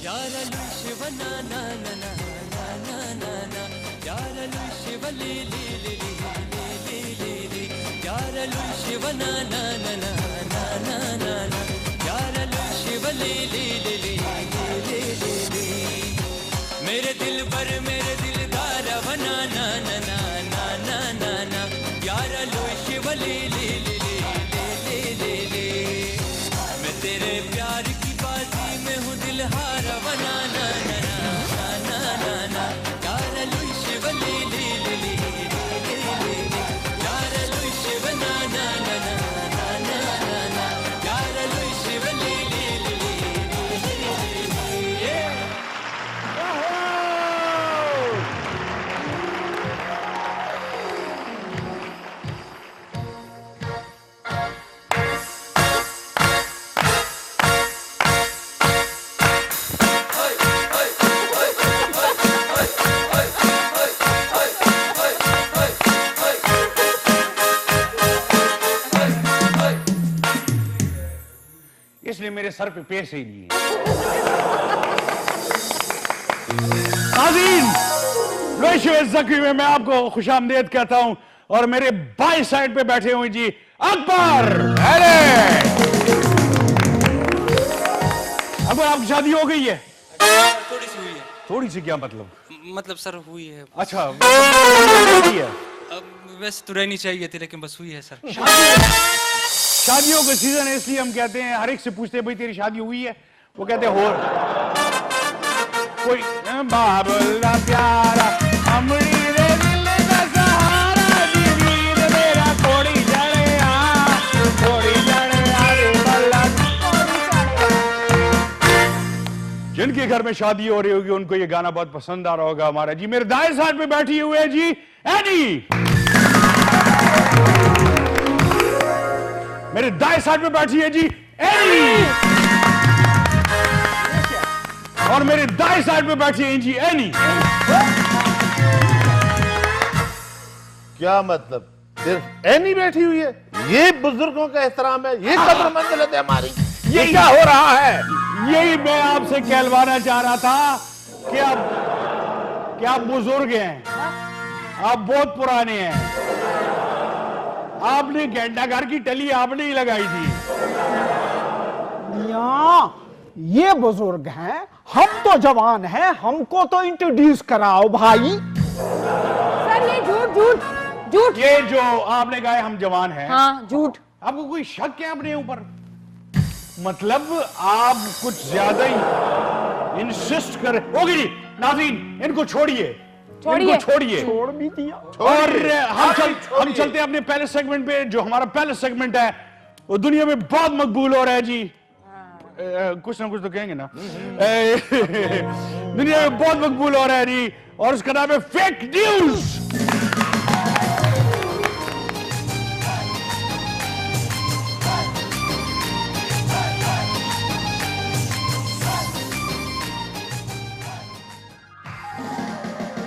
यारलु शिव ना ना ना ना ना ना ना ना यारलु शिव ली ली ली ली ली ली ली यारलु शिव ना ना ना ना ना ना ना ना यारलु शिव ली ली ली ली ली ली ली मेरे दिल पर मेरे दिलदार बना ना ना ना ना ना ना ना यारलु शिव ली ली ली ली ली ली मैं तेरे प्यार की बाजी में हूँ दिलहार बना ना ना ना ना ना ना यारलु शिव ली ली ली ली ली यारलु शिव ना ना ना ना ना ना ना यारलु शिव ली ली ली ली इसलिए मेरे सर पे पैसे ही नहीं है। नाज़रीन, रेशियो ज़की में मैं आपको खुशामदीद कहता हूं और मेरे बाएं साइड पे बैठे हुए जी अकबर। अरे अकबर, आपकी शादी हो गई है? थोड़ी सी हुई है। थोड़ी सी क्या मतलब? मतलब सर हुई है। अच्छा, हुई है। अब वैसे तो रहनी चाहिए थी लेकिन बस हुई है सर। शादियों का सीजन है इसलिए हम कहते हैं, हर एक से पूछते हैं भाई तेरी शादी हुई है, वो कहते हैं हो। कोई बाबुल्ला प्यारा अमरी रे दिल का सहारा दीदी मेरा थोड़ी जड़े बल्ला। जिनके घर में शादी हो रही होगी उनको ये गाना बहुत पसंद आ रहा होगा हमारा जी। मेरे दाएं साइड पे बैठी हुई है जी एनी। मेरे दाएं साइड पे बैठी है जी एनी और मेरे दाएं साइड पे बैठी है जी एनी। क्या मतलब? सिर्फ एनी बैठी हुई है? ये बुजुर्गों का एहतराम है, ये कब्र मंजिलत है हमारी। ये क्या हो रहा है? यही मैं आपसे कहलवाना चाह रहा था कि आप बुजुर्ग हैं, आप बहुत पुराने हैं। आपने घंटाघर की टली आपने ही लगाई थी। ये बुजुर्ग हैं, हम तो जवान हैं, हमको तो इंट्रोड्यूस कराओ भाई। सर ये झूठ। ये जो आपने कहा हम जवान हैं, हाँ झूठ। आपको कोई शक है अपने ऊपर? मतलब आप कुछ ज्यादा ही इंसिस्ट कर रहे। ओके जी नाज़रीन, इनको छोड़िए। छोड़ भी दिया। और हम चलते हैं अपने पहले सेगमेंट पे। जो हमारा पहला सेगमेंट है वो दुनिया में बहुत मकबूल हो रहा है जी। कुछ ना कुछ तो कहेंगे ना। दुनिया में बहुत मकबूल हो रहा है जी और उसका नाम है फेक न्यूज।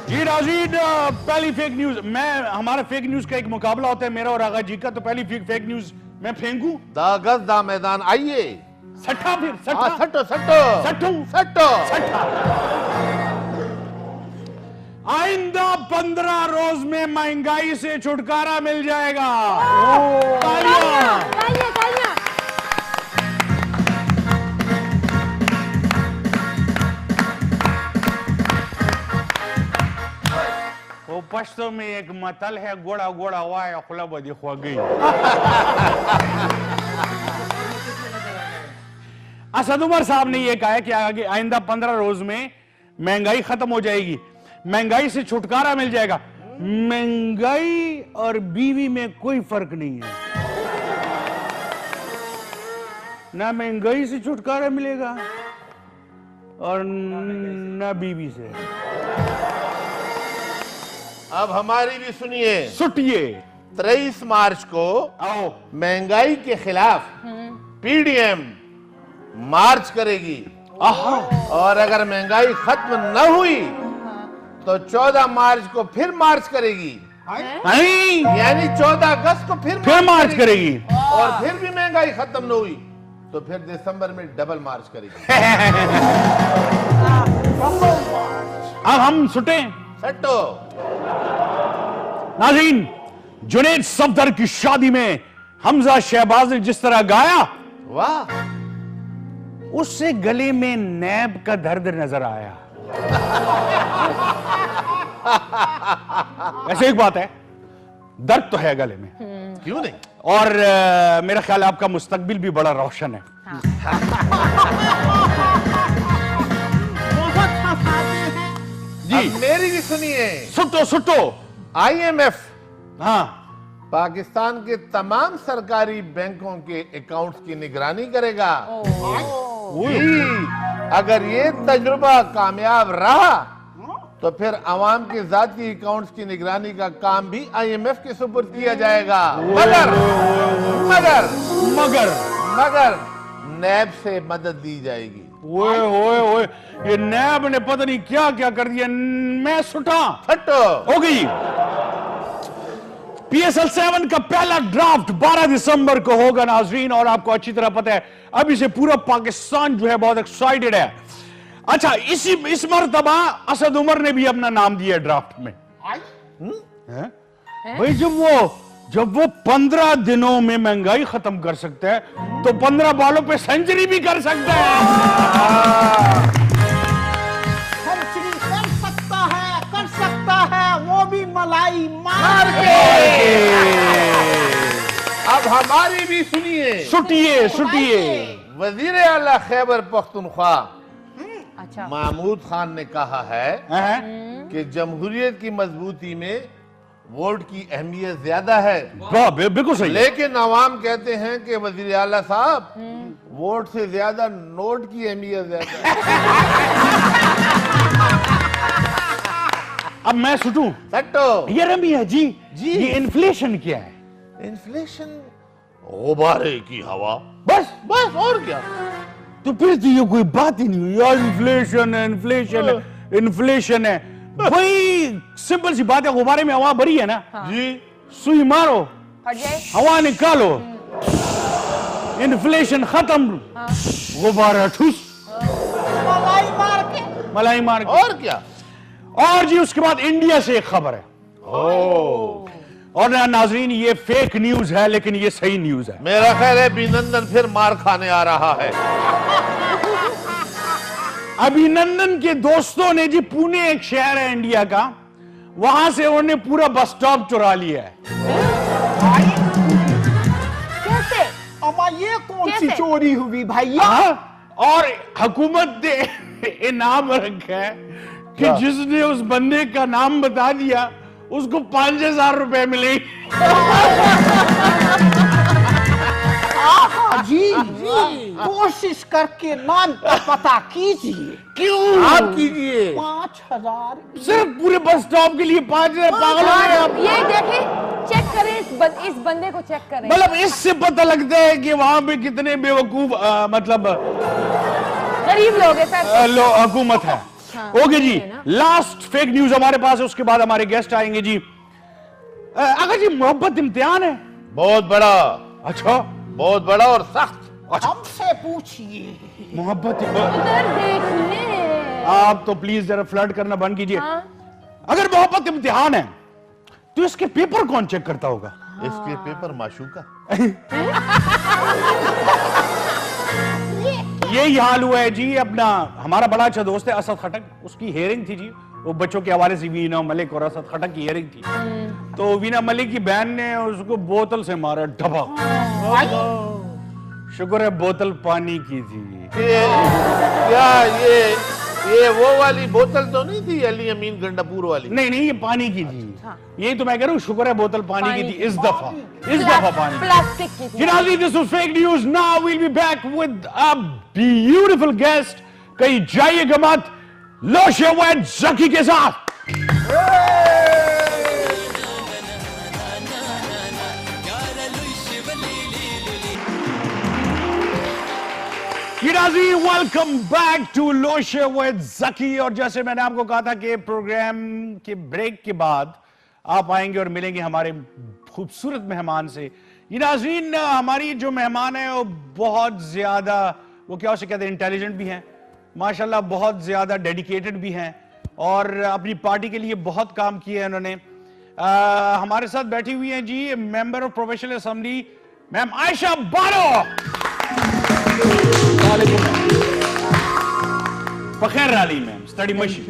जी नाज़रीन, पहली फेक न्यूज। हमारा फेक न्यूज का एक मुकाबला होता है मेरा और आगा जी का। तो पहली फेक न्यूज मैं फेंकूं। दा गज दा मैदान, आइए। सट्टा फिर सट्टो आइंदा 15 रोज में महंगाई से छुटकारा मिल जाएगा। तालियां। वो पश्तो में एक मतल है, गोड़ा गोड़ा हुआ है खुला बदी खो गई। असद उमर साहब ने यह कहा है कि आगे आइंदा 15 रोज में महंगाई खत्म हो जाएगी, महंगाई से छुटकारा मिल जाएगा। महंगाई और बीवी में कोई फर्क नहीं है। ना महंगाई से छुटकारा मिलेगा और ना बीवी से। अब हमारी भी सुनिए। सुटिए। 23 मार्च को आओ महंगाई के खिलाफ पीडीएम मार्च करेगी और अगर महंगाई खत्म न हुई तो 14 मार्च को फिर मार्च करेगी। नहीं, यानी 14 अगस्त को फिर मार्च करेगी और फिर भी महंगाई खत्म न हुई तो फिर दिसंबर में डबल मार्च करेगी। अब हम सुटे सट्टो। नाज़रीन, जुनैद सफदर की शादी में हमजा शहबाज ने जिस तरह गाया, वाह, उससे गले में नैब का दर्द नजर आया। वैसे एक बात है, दर्द तो है गले में, क्यों नहीं? और मेरा ख्याल है आपका मुस्तकबिल भी बड़ा रोशन है। जी, अब मेरी भी सुनिए। सुटो सुटो। IMF हाँ, पाकिस्तान के तमाम सरकारी बैंकों के अकाउंट्स की निगरानी करेगा। जी, अगर ये तजुर्बा कामयाब रहा तो फिर अवाम के जाती अकाउंट्स की निगरानी का काम भी IMF के सुपुर्द किया जाएगा। मगर मगर मगर मगर नैब से मदद दी जाएगी। ओए ओए ओए, ये नैब ने पता नहीं क्या क्या कर दिया। मैं सुटा फटो। हो गई। PSL 7 का पहला ड्राफ्ट 12 दिसंबर को होगा नाजरीन, और आपको अच्छी तरह पता है अभी से पूरा पाकिस्तान जो है बहुत एक्साइटेड है। अच्छा, इस मर्तबा असद उमर ने भी अपना नाम दिया ड्राफ्ट में। हैं? भाई जब वो 15 दिनों में महंगाई खत्म कर सकता है तो 15 बॉलों पे सेंचुरी भी कर सकता है। सेंचुरी कर सकता है, वो भी मलाई मार के। अब हमारी भी सुनिए। सुटिए सुटिए। वजीर आला खैबर पख्तूनख्वा अच्छा, महमूद खान ने कहा है हैं? कि जमहूरियत की मजबूती में वोट की अहमियत ज्यादा है, बिल्कुल सही। लेकिन अवाम कहते हैं कि वजीर आला साहब, वोट से ज्यादा नोट की अहमियत ज्यादा है। अब मैं सुटूं। सट्टो। ये रमी है जी, ये इन्फ्लेशन क्या है? इन्फ्लेशन गुब्बारे की हवा। बस बस, और क्या? तो फिर तो ये कोई बात ही नहीं हुई यार। इन्फ्लेशन है, इन्फ्लेशन है, इन्फ्लेशन है। भाई सिंपल सी बात है, गुब्बारे में हवा भरी है ना जी, सुई मारो, हट जाए। हवा निकालो, इन्फ्लेशन खत्म, गुब्बारा ठुस, मलाई मार के। मलाई मार के। और क्या? और जी उसके बाद इंडिया से एक खबर है। और ना नाजरीन, ये फेक न्यूज है लेकिन ये सही न्यूज है। मेरा ख्याल है अभिनंदन फिर मार खाने आ रहा है। अभिनंदन के दोस्तों ने जी, पुणे एक शहर है इंडिया का, वहां से उन्होंने पूरा बस स्टॉप चुरा लिया है। कैसे? अम्मा ये कौन सी कैसे? चोरी हुई भैया? हाँ? और हुकूमत ने इनाम रखा है कि क्या? जिसने उस बंदे का नाम बता दिया उसको 5,000 रुपए मिलेंगे। जी कोशिश करके नाम का पता कीजिए। क्यों? आप कीजिए। 5,000। सिर्फ पूरे बस स्टॉप के लिए 5,000? पागल हो गए आप? ये देखें, चेक करें इस बंदे को चेक करें। मतलब इससे पता लगता है कि वहां पे कितने बेवकूफ मतलब गरीब लोग हैं सर। हुकूमत है। हाँ, ओके जी, है ना? लास्ट फेक न्यूज हमारे पास है, उसके बाद हमारे गेस्ट आएंगे जी। अगर जी मोहब्बत इम्तिहान है। बहुत बड़ा, अच्छा, बहुत बड़ा और सख्त। हमसे पूछिए। मोहब्बत उधर देखिए। आप तो प्लीज जरा फ्लर्ट करना बंद कीजिए। हाँ? अगर मोहब्बत इम्तिहान है तो इसके पेपर कौन चेक करता होगा? इसके पेपर माशूका। यही हाल हुआ है जी। अपना हमारा बड़ा अच्छा दोस्त है असद खटक, उसकी हियरिंग थी जी, वो बच्चों के हवाले से वीना मलिक और असद खटक की हियरिंग थी। तो वीना मलिक की बहन ने उसको बोतल से मारा, ढबा। शुक्र है बोतल पानी की थी। क्या ये वो वाली बोतल तो नहीं थी, अली अमीन गंडापुर वाली? नहीं नहीं, ये पानी की थी। हाँ। यही तो मैं कह रहा हूँ, शुक्र है बोतल पानी की थी इस दफा पानी। प्लास्टिक की थी। Jinazi, this was fake news. Now we'll be back with a beautiful guest. कहीं जाइएगा मत, लोशे वैद जकी के साथ। Jinazi, welcome back to लोशे वैद जकी। और जैसे मैंने आपको कहा था कि प्रोग्राम के ब्रेक के बाद आप आएंगे और मिलेंगे हमारे खूबसूरत मेहमान से। ये नाज़रीन, हमारी जो मेहमान है वो बहुत ज्यादा, वो क्या उसे कहते हैं, इंटेलिजेंट भी हैं माशाल्लाह, बहुत ज्यादा डेडिकेटेड भी हैं और अपनी पार्टी के लिए बहुत काम किए हैं उन्होंने। हमारे साथ बैठी हुई हैं जी member of professional assembly ma'am Ayesha Baro. Fakhar Ali ma'am स्टडी मशी।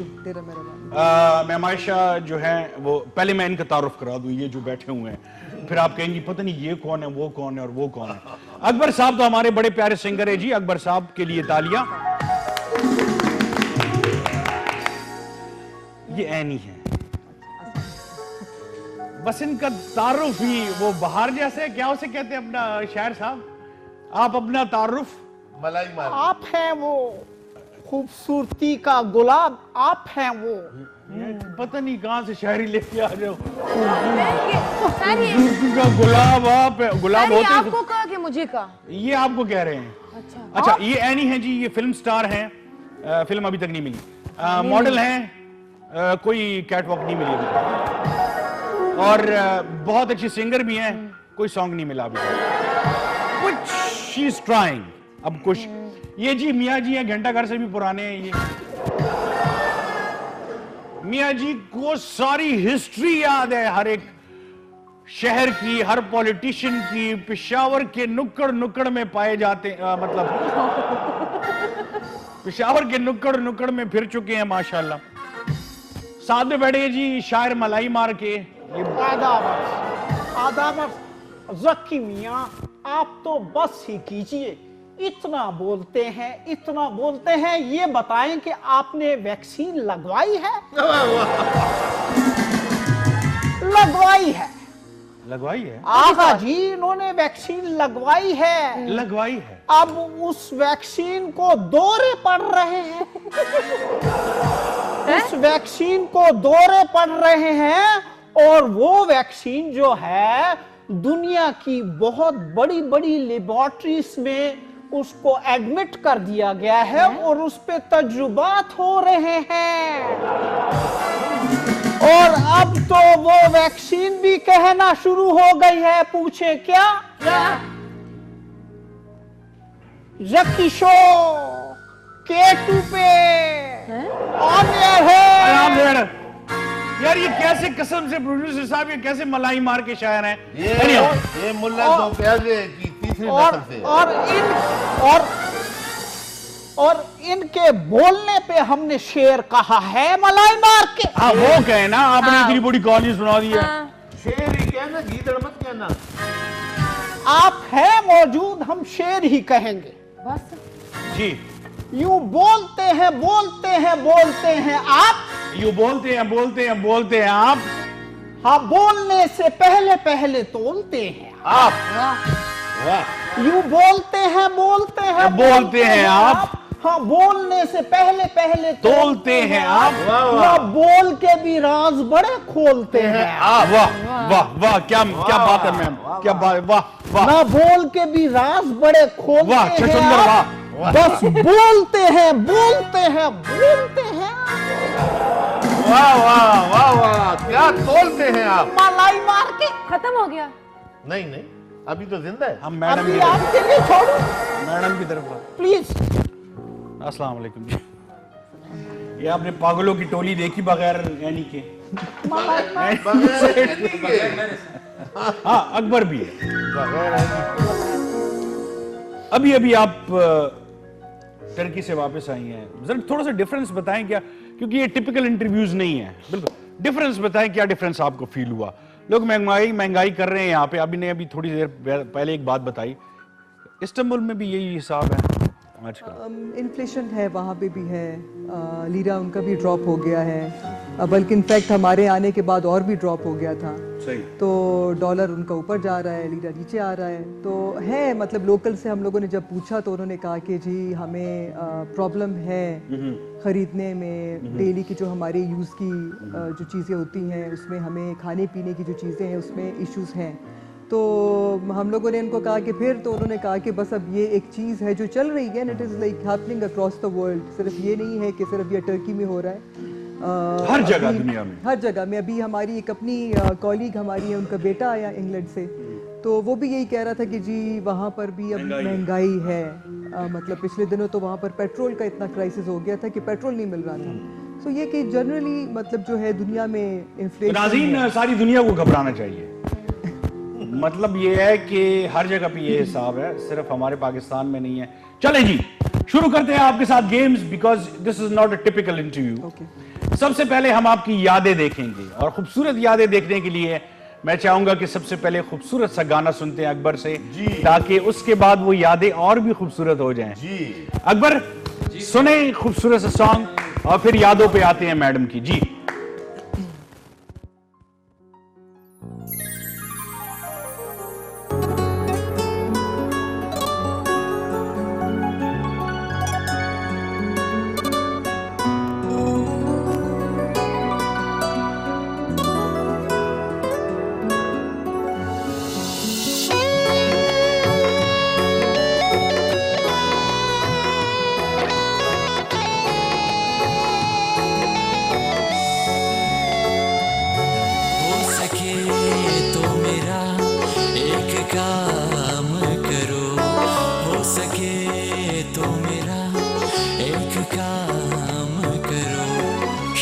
मैम आयशा जो है वो, पहले मैं इनका तारुफ करा दूं, ये जो बैठे हुए हैं, फिर आप कहेंगी पता नहीं ये कौन है, वो कौन है और वो कौन है। अकबर साहब तो हमारे बड़े प्यारे सिंगर है जी, अकबर साहब के लिए तालियां। ये ऐनी है, बस इनका तारुफ ही वो बाहर जैसे, क्या उसे कहते हैं अपना शायर साहब, आप अपना तारुफ। मलाई मार। आप हैं वो खूबसूरती का गुलाब, आप हैं वो। पता नहीं कहां से शायरी लेके आ जाओ। सर ये खूबसूरती का गुलाब आप, गुलाब सर, ये होते आपको कहा कि मुझे कहा? ये आपको कह रहे हैं। अच्छा अच्छा, ये ऐनी है जी, ये फिल्म स्टार हैं, फिल्म अभी तक नहीं मिली, मॉडल हैं, कोई कैटवॉक नहीं मिली अभी तक, और बहुत अच्छी सिंगर भी हैं, कोई सॉन्ग नहीं मिला अभी तक, कुछ शी इज ट्राइंग। अब कुछ ये जी मियाँ जी हैं, घंटा घर से भी पुराने हैं ये। मियाँ जी को सारी हिस्ट्री याद है, हर एक शहर की, हर पॉलिटिशियन की, पेशावर के नुक्कड़ नुक्कड़ में पाए जाते, मतलब पेशावर के नुक्कड़ नुक्कड़ में फिर चुके हैं माशाल्लाह। साथ में बैठे जी शायर मलाई मार के। ये आदाब जक्की मियाँ, आप तो बस ही कीजिए, इतना बोलते हैं, इतना बोलते हैं, ये बताएं कि आपने वैक्सीन लगवाई है? लगवाई है, लगवाई है, आगा जी इन्होंने वैक्सीन लगवाई है। लगवाई है। अब उस वैक्सीन को दौरे पड़ रहे हैं, उस वैक्सीन को दौरे पड़ रहे हैं, और वो वैक्सीन जो है दुनिया की बहुत बड़ी बड़ी लेबोरेटरीज में उसको एडमिट कर दिया गया है और उस पे तजुर्बात हो रहे हैं। और अब तो वो वैक्सीन भी कहना शुरू हो गई है, पूछे क्या? जक्की शो K2 पे ऑन एयर है। यार ये कैसे, कसम से प्रोड्यूसर साहब, ये कैसे मलाई मार के शायर हैं। ये मुल्ला दो प्याजे की तीसरी नस्ल से। और इनके बोलने पे हमने शेर कहा है मलाई मार के। हाँ वो कहे ना, आपने इतनी बड़ी कॉलेज सुना दी है। शेर ही कहना, गीदड़ मत कहना। आप हैं मौजूद, हम शेर ही कहेंगे बस जी। यूं बोलते हैं बोलते हैं बोलते हैं आप, यूं बोलते हैं बोलते हैं बोलते हैं आप, हाँ बोलने से पहले पहले तोलते हैं आप। वाह। यूं बोलते हैं बोलते हैं बोलते हैं आप, हाँ बोलने से पहले पहले तोलते हैं आप। ना बोल के भी राज बड़े खोलते हैं वाह वाह वाह, क्या बात है मैम, क्या बात, वाह वाह। ना बोल के भी राज बड़े खोलते वाह, हैं छछूंदर, आप। वाह। बस बोलते हैं बोलते हैं बोलते हैं, वाह वाह वाह वाह, क्या तोलते हैं आप। मलाई मार के। खत्म हो गया? नहीं नहीं, अभी तो जिंदा है। हम मैडम अभी की आपके लिए छोड़ो मैडम की तरफ। प्लीज। अस्सलाम वालेकुम जी। ये आपने पागलों की टोली देखी बगैर यानी के? बगैर ऐनी के। हाँ अकबर भी है। बगैर ऐनी। अभी अभी आप टर्की से वापस आई हैं, जरा थोड़ा सा डिफरेंस बताएं क्या, क्योंकि ये टिपिकल इंटरव्यूज नहीं है, बिल्कुल डिफरेंस बताएं, क्या डिफरेंस आपको फील हुआ? लोग महंगाई कर रहे हैं यहाँ पे, अभी ने अभी थोड़ी देर पहले एक बात बताई, इस्तांबुल में भी यही हिसाब है आजकल? इन्फ्लेशन है, वहाँ पे भी है, लीरा उनका भी ड्रॉप हो गया है, बल्कि इनफैक्ट हमारे आने के बाद और भी ड्रॉप हो गया था। सही। तो डॉलर उनका ऊपर जा रहा है, लीरा नीचे आ रहा है। तो है, मतलब लोकल से हम लोगों ने जब पूछा तो उन्होंने कहा कि जी हमें प्रॉब्लम है ख़रीदने में, डेली की जो हमारे यूज़ की जो चीज़ें होती हैं उसमें, हमें खाने पीने की जो चीज़ें हैं उसमें इश्यूज़ हैं। तो हम लोगों ने इनको कहा कि फिर, तो उन्होंने कहा कि बस अब ये एक चीज़ है जो चल रही है, and it is like happening across the world. सिर्फ ये नहीं है कि सिर्फ ये टर्की में हो रहा है, हर जगह दुनिया में, हर जगह में। अभी हमारी एक अपनी कॉलीग हमारी है, उनका बेटा आया इंग्लैंड से, तो वो भी यही कह रहा था कि जी वहाँ पर भी अब महंगाई है। मतलब पिछले दिनों तो वहाँ पर पेट्रोल का इतना क्राइसिस हो गया था कि पेट्रोल नहीं मिल रहा था। तो ये कि जनरली मतलब जो है दुनिया में तो इन्फ्लेशन नाज़रीन, सारी दुनिया को घबराना चाहिए। मतलब ये है कि हर जगह पे ये हिसाब है, सिर्फ हमारे पाकिस्तान में नहीं है। चले जी, शुरू करते हैं आपके साथ games, because this is not a typical interview. सबसे पहले हम आपकी यादें देखेंगे, और खूबसूरत यादें देखने के लिए मैं चाहूंगा कि सबसे पहले खूबसूरत सा गाना सुनते हैं अकबर से, ताकि उसके बाद वो यादें और भी खूबसूरत हो जाएं। जी अकबर, सुने खूबसूरत सा सॉन्ग और फिर यादों पे आते हैं मैडम की। जी हो सके तो मेरा एक काम करो, हो सके तो मेरा एक काम करो,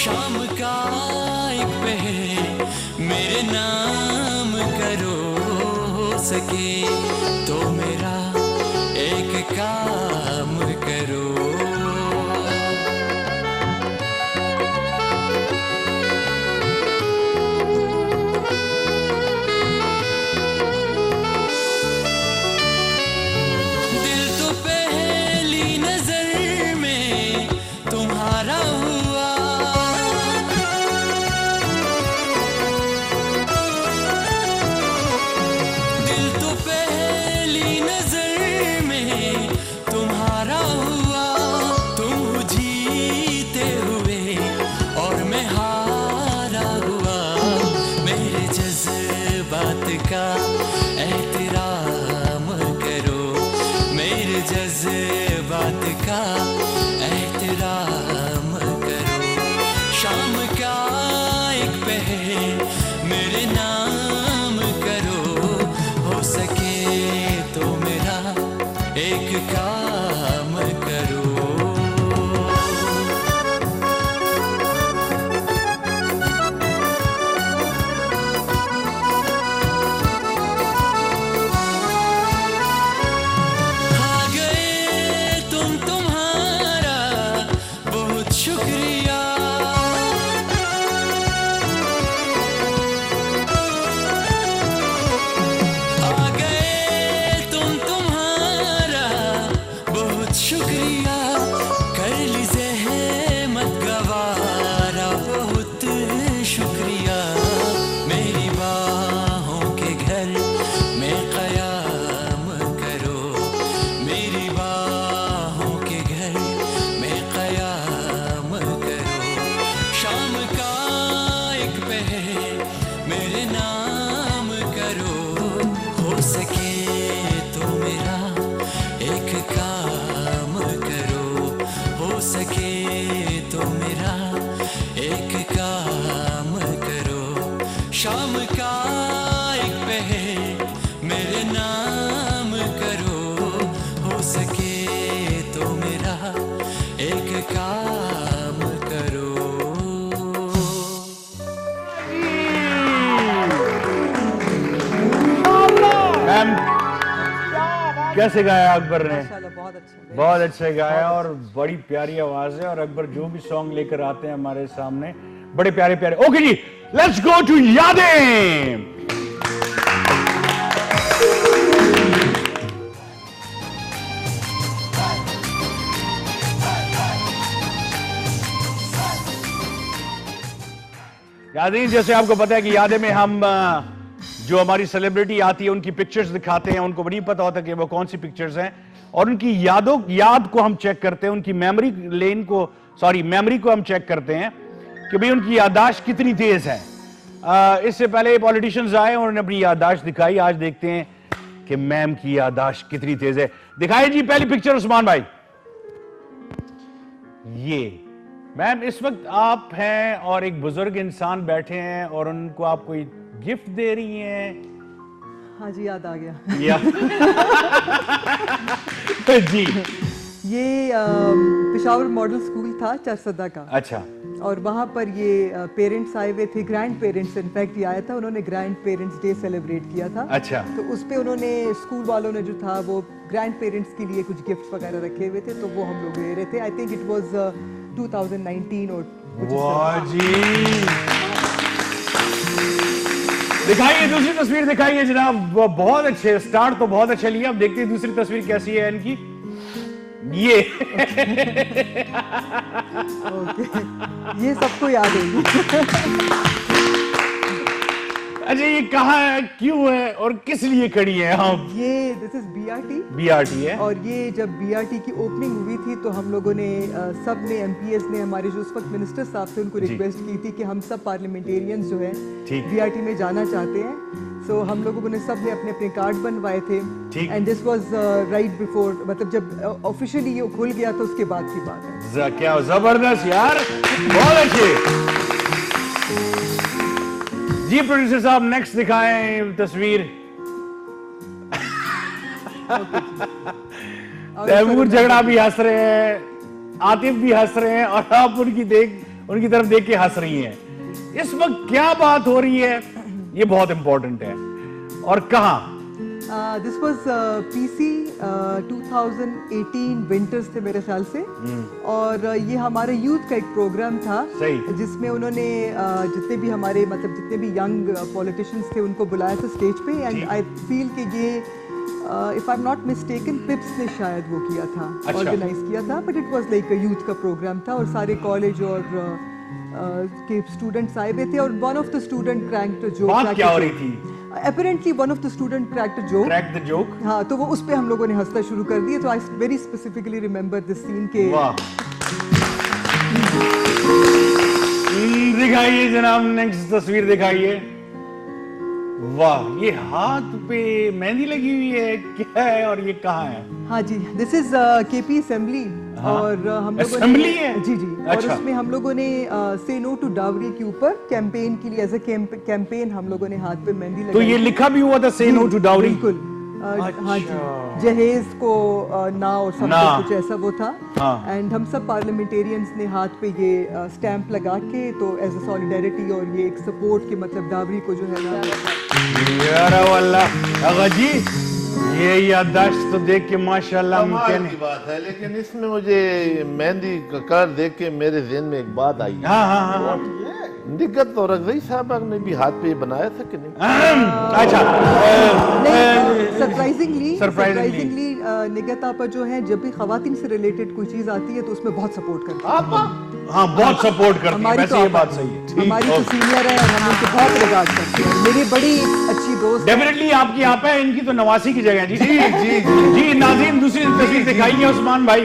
शाम का एक पहर मेरे नाम करो, हो सके तो मेरा एक काम करो। दिल तो पहली नजर में तुम्हारा हुआ, दिल तो पहली नजर में तुम्हारा हुआ, तुम जीते हुए और मैं हारा हुआ, मेरे जज्बात का एहतराम करो, मेरे जज्बात का एहतराम करो, शाम का एक पहर मेरे नाम करो, हो सके तो मेरा एक काम करो। आ गए तुम, तुम्हारा बहुत शुक्रिया, आ गए तुम, तुम्हारा बहुत शुक्रिया, कर ली ज़हमत गवारा बहुत शुक्रिया, मेरी बाहों के घर में क़याम करो, मेरी बाहों के घर में क़याम करो, शाम का एक पहर मेरे नाम करो, हो सके तो मेरा एक काम करो, हो सके तो मेरा एक काम करो, शाम का एक पहर मेरे नाम करो, हो सके तो मेरा एक काम करो। मैम, कैसे गाया अकबर ने? माशाल्लाह बहुत अच्छा। बहुत अच्छे गाया और बड़ी प्यारी आवाज है, और अकबर जो भी सॉन्ग लेकर आते हैं हमारे सामने बड़े प्यारे प्यारे। ओके जी, लेट्स गो टू यादें। यादें, जैसे आपको पता है कि यादें में हम जो हमारी सेलिब्रिटी आती है उनकी पिक्चर्स दिखाते हैं, उनको नहीं पता होता कि वो कौन सी पिक्चर्स हैं, और उनकी याद को हम चेक करते हैं, उनकी मेमोरी को हम चेक करते हैं कि भाई उनकी याददाश्त कितनी तेज है। इससे पहले पॉलिटिशियंस आए और उन्होंने अपनी याददाश्त दिखाई, आज देखते हैं कि मैम की याददाश्त कितनी तेज है। दिखाइए जी पहली पिक्चर उस्मान भाई। ये मैम, इस वक्त आप हैं और एक बुजुर्ग इंसान बैठे हैं और उनको आप कोई गिफ्ट दे रही हैं। हाँ जी, याद आ गया। या जी, ये पेशावर मॉडल स्कूल था चरसदा का, अच्छा और वहाँ पर ये पेरेंट्स आए हुए थे, ग्रैंड पेरेंट्स इनफैक्ट ये आया था, उन्होंने ग्रैंड पेरेंट्स डे सेलिब्रेट किया था। अच्छा। तो उस पे उन्होंने स्कूल वालों ने जो था वो ग्रैंड पेरेंट्स के लिए कुछ गिफ्ट्स वगैरह रखे हुए थे, तो वो हम लोग ले रहे थे। आई थिंक इट वाज 2019 और कुछ इस तरह। वाह जी, दिखाइए दूसरी तस्वीर दिखाइए जनाब। वो बहुत अच्छे, स्टार्ट तो बहुत अच्छा लिया। अब देखते हैं दूसरी तस्वीर कैसी है इनकी। ये ओके, ये सबको याद है। अच्छा, ये कहाँ है, क्यों है और किस लिए खड़ी है? हम ये दिस इज बीआरटी। बीआरटी है। और ये जब बीआरटी की ओपनिंग हुई थी तो हम लोगों ने सब ने, एमपीएस ने, हमारे जो उस वक्त मिनिस्टर साहब थे, उनको रिक्वेस्ट की थी कि हम सब पार्लियामेंटेरियंस जो है ठीक। बीआरटी में जाना चाहते हैं। सो हम लोगों ने सब ने अपने अपने कार्ड बनवाए थे। ठीक। And this was right before, मतलब जब ऑफिशियली ये खुल गया तो उसके बाद की बात है। क्या जबरदस्त यार, बहुत अच्छे। जी प्रोड्यूसर साहब, नेक्स्ट दिखाएं तस्वीर। तैमूर झगड़ा भी हंस रहे हैं, आतिफ भी हंस रहे हैं, और आप उनकी तरफ देख के हंस रही हैं। इस वक्त क्या बात हो रही है, ये बहुत इंपॉर्टेंट है। और कहां? दिस वाज पीसी 2018 विंटर्स थे मेरे ख्याल से। और ये हमारे यूथ का एक प्रोग्राम था। सही। जिसमें उन्होंने जितने भी हमारे, मतलब जितने भी यंग पॉलिटिशियंस थे उनको बुलाया था स्टेज पे। एंड आई फील कि ये if I am not mistaken पिप्स ने शायद वो किया था, अच्छा। ऑर्गेनाइज किया था। But it was like a youth का प्रोग्राम था और सारे कॉलेज और के स्टूडेंट्स आए हुए थे। और one of the student cracked a joke. बात क्या हो रही थी? Apparently one of the student cracked a joke. Crack the joke. हाँ, तो वो उस पे हम लोगों ने हंसना शुरू कर दिया। तो I very specifically remember this scene के। वाह। दिखाइए जनाब, नेक्स्ट तस्वीर दिखाइए। वाह, ये हाथ पे मेहंदी लगी हुई है, क्या है और ये कहाँ है? हाँ जी, दिस इज केपी असेंबली। हाँ। और हम लोगों Assembly ने, है? जी जी, अच्छा। और उसमें हम लोगों ने से नो टू डावरी के ऊपर कैंपेन के लिए, एज अ कैंपेन हम लोगों ने हाथ पे मेहंदी लगाई। तो ये लिखा भी हुआ था, से नो टू डाउरी? बिल्कुल। हाँ जी, जहेज को ना और सब ना। कुछ ऐसा वो था। हाँ। एंड हम सब पार्लियामेंटेरियंस ने हाथ पे ये स्टैंप लगा के, तो एज अ सॉलिडारिटी और ये एक सपोर्ट के, मतलब डावरी को जो है ना। यार वल्लाह आगा जी, ये याददाश्त तो देख के माशाल्लाह कमाल की बात है। लेकिन इसमें मुझे मेहंदी का कलर देख के मेरे ज़हन में एक बात आई। हाँ हाँ हाँ। निगत और रगज़ई साहब ने भी हाथ पे बनाया था कि नहीं? अच्छा, सरप्राइजिंगली निगत आपा जो है, जब भी खवातीन से रिलेटेड कोई चीज आती है तो उसमें बहुत सपोर्ट करती है। आपा हाँ, बहुत सपोर्ट करती है। हमारी वैसे तो ये आपा बात सही है। हमारी तो सीनियर है और हम उनको बहुत रिगार्ड करते हैं। मेरी बड़ी अच्छी दोस्त है। डेफिनेटली आपकी आप है, इनकी तो नवासी की जगह है। जी जी नाज़रीन, दूसरी तस्वीर दिखाइए उस्मान भाई।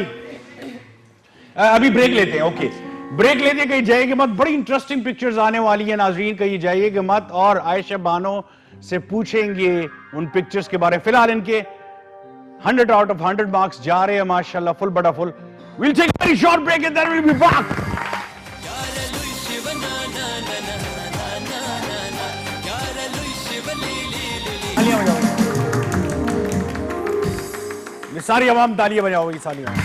अभी ब्रेक लेते हैं। ओके, ब्रेक लेते हैं, कहीं जाइए के बाद बड़ी इंटरेस्टिंग पिक्चर्स आने वाली है नाज़रीन, कहीं जाइएगा मत। और आयशा बानो से पूछेंगे उन पिक्चर्स के बारे में। फिलहाल इनके 100 आउट ऑफ 100 मार्क्स जा रहे हैं माशाल्लाह, फुल बड़ा full. Will take a very short break and then will be back. ये सारी आवाम तालियां बजाओ, ये सारी आवाम,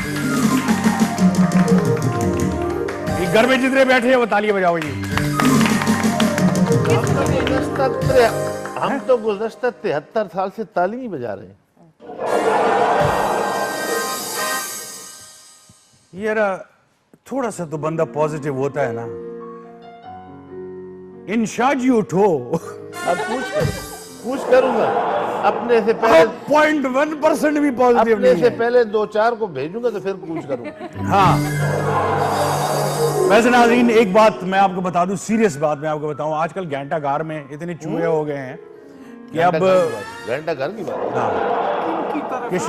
ये घर में जितने बैठे हैं वो तालियां बजाओ। ये हम तो गुज़श्ता 73 साल से ताली नहीं बजा रहे हैं। यार थोड़ा सा तो बंदा पॉजिटिव होता है ना। इंशाजी उठो। अब पूछ करूंगा अपने से पहले। 0.1% भी पॉजिटिव अपने नहीं से है। पहले 2-4 को भेजूंगा तो फिर पूछ करूंगा। हाँ, वैसे नाज़रीन एक बात मैं आपको बता दूं, सीरियस बात मैं आपको बताऊं, आजकल घंटाघर में इतने चूहे हो गए हैं कि अब घंटा घर की बात। हाँ, कि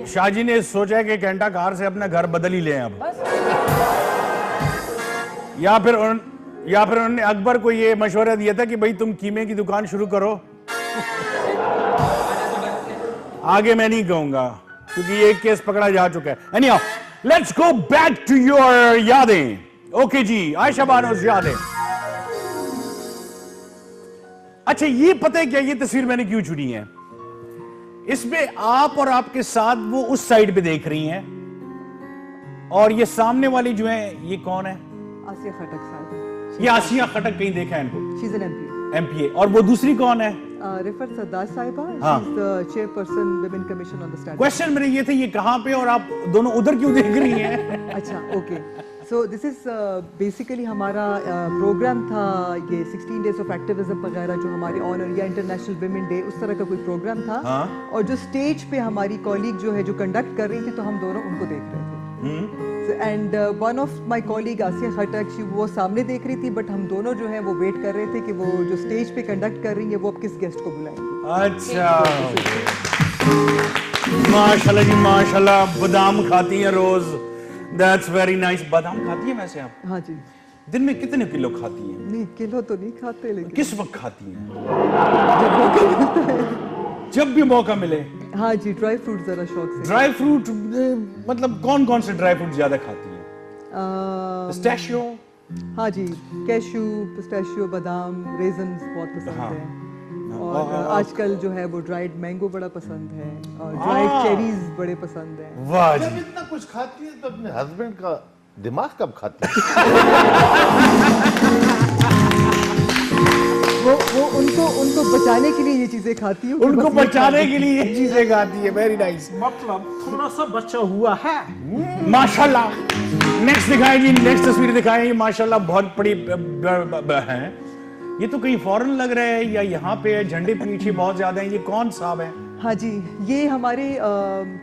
शाहजी ने सोचा है कि घंटाघर से अपना घर बदल ही लें अब। या फिर उन्होंने अकबर को ये मशवरा दिया था कि भाई तुम कीमे की दुकान शुरू करो। आगे मैं नहीं कहूंगा क्योंकि ये केस पकड़ा जा चुका है। Anyhow, let's go back to your यादें। ओके जी, आयशा बानो यादें। अच्छा, ये पता है क्या, ये तस्वीर मैंने क्यों चुनी है? इसमें आप और आपके साथ वो उस साइड पे देख रही हैं, और ये सामने वाली जो है ये कौन है? आसिया खटक साहब, ये आसिया खटक, कहीं देखा है इनको? She is an MPa. और वो दूसरी कौन है? रिफर सरदार साहिबा, हाँ। She is the chairperson women commission on the standard. Question मेरे ये थे, ये कहाँ पे और आप दोनों उधर क्यों देख रही हैं? अच्छा, okay. So this is basically हमारा प्रोग्राम था, ये 16 डेज ऑफ एक्टिविज्म वगैरह जो हमारे ऑनर या इंटरनेशनल वुमेन डे उस तरह का कोई प्रोग्राम था। हाँ। और जो स्टेज पे हमारी कॉलीग जो है जो कंडक्ट कर रही थी, तो हम दोनों उनको देख रहे थे। And one of my colleague Asia Khattak, वो सामने देख रही थी, बट हम दोनों जो है वो वेट कर रहे थे कि वो जो स्टेज पे कंडक्ट कर रही है वो अब किस गेस्ट को बुलाएंगे। अच्छा, माशाल्लाह जी माशाल्लाह। बादाम खाती हैं रोज, दैट्स वेरी नाइस। बादाम खाती हैं वैसे आप? हाँ जी। दिन में कितने किलो खाती हैं? नहीं, किलो तो नहीं खाते, लेकिन किस वक्त खाती हैं? जब भी मौका मिले। हाँ जी, ड्राई फ्रूट जरा शौक से। ड्राई फ्रूट मतलब कौन कौन से ड्राई फ्रूट ज्यादा खाती हैं? पिस्ताशियो? हाँ जी, कैशू, पिस्ताशियो, बादाम, रेजन्स बहुत पसंद हाँ। है। और आजकल जो है वो ड्राइड मैंगो बड़ा पसंद है, और ड्राइड चेरीज बड़े पसंद है। वाह जब जी। इतना कुछ खाती है तो अपने हस्बैंड का दिमाग कब खाती है? वो उनको बचाने के लिए ये चीजें खाती हूँ। उनको बचाने के लिए ये चीजें खाती है। वेरी नाइस, मतलब थोड़ा सा बचा हुआ है। माशाल्लाह। नेक्स्ट दिखाएं जी, नेक्स्ट तस्वीर दिखाएं। ये माशाल्लाह बहुत बड़ी है। ये तो कहीं फॉरेन लग रहा है या यहाँ पे है? झंडे पीछे बहुत ज्यादा हैं। ये कौन साहब है? हाँ जी, ये हमारे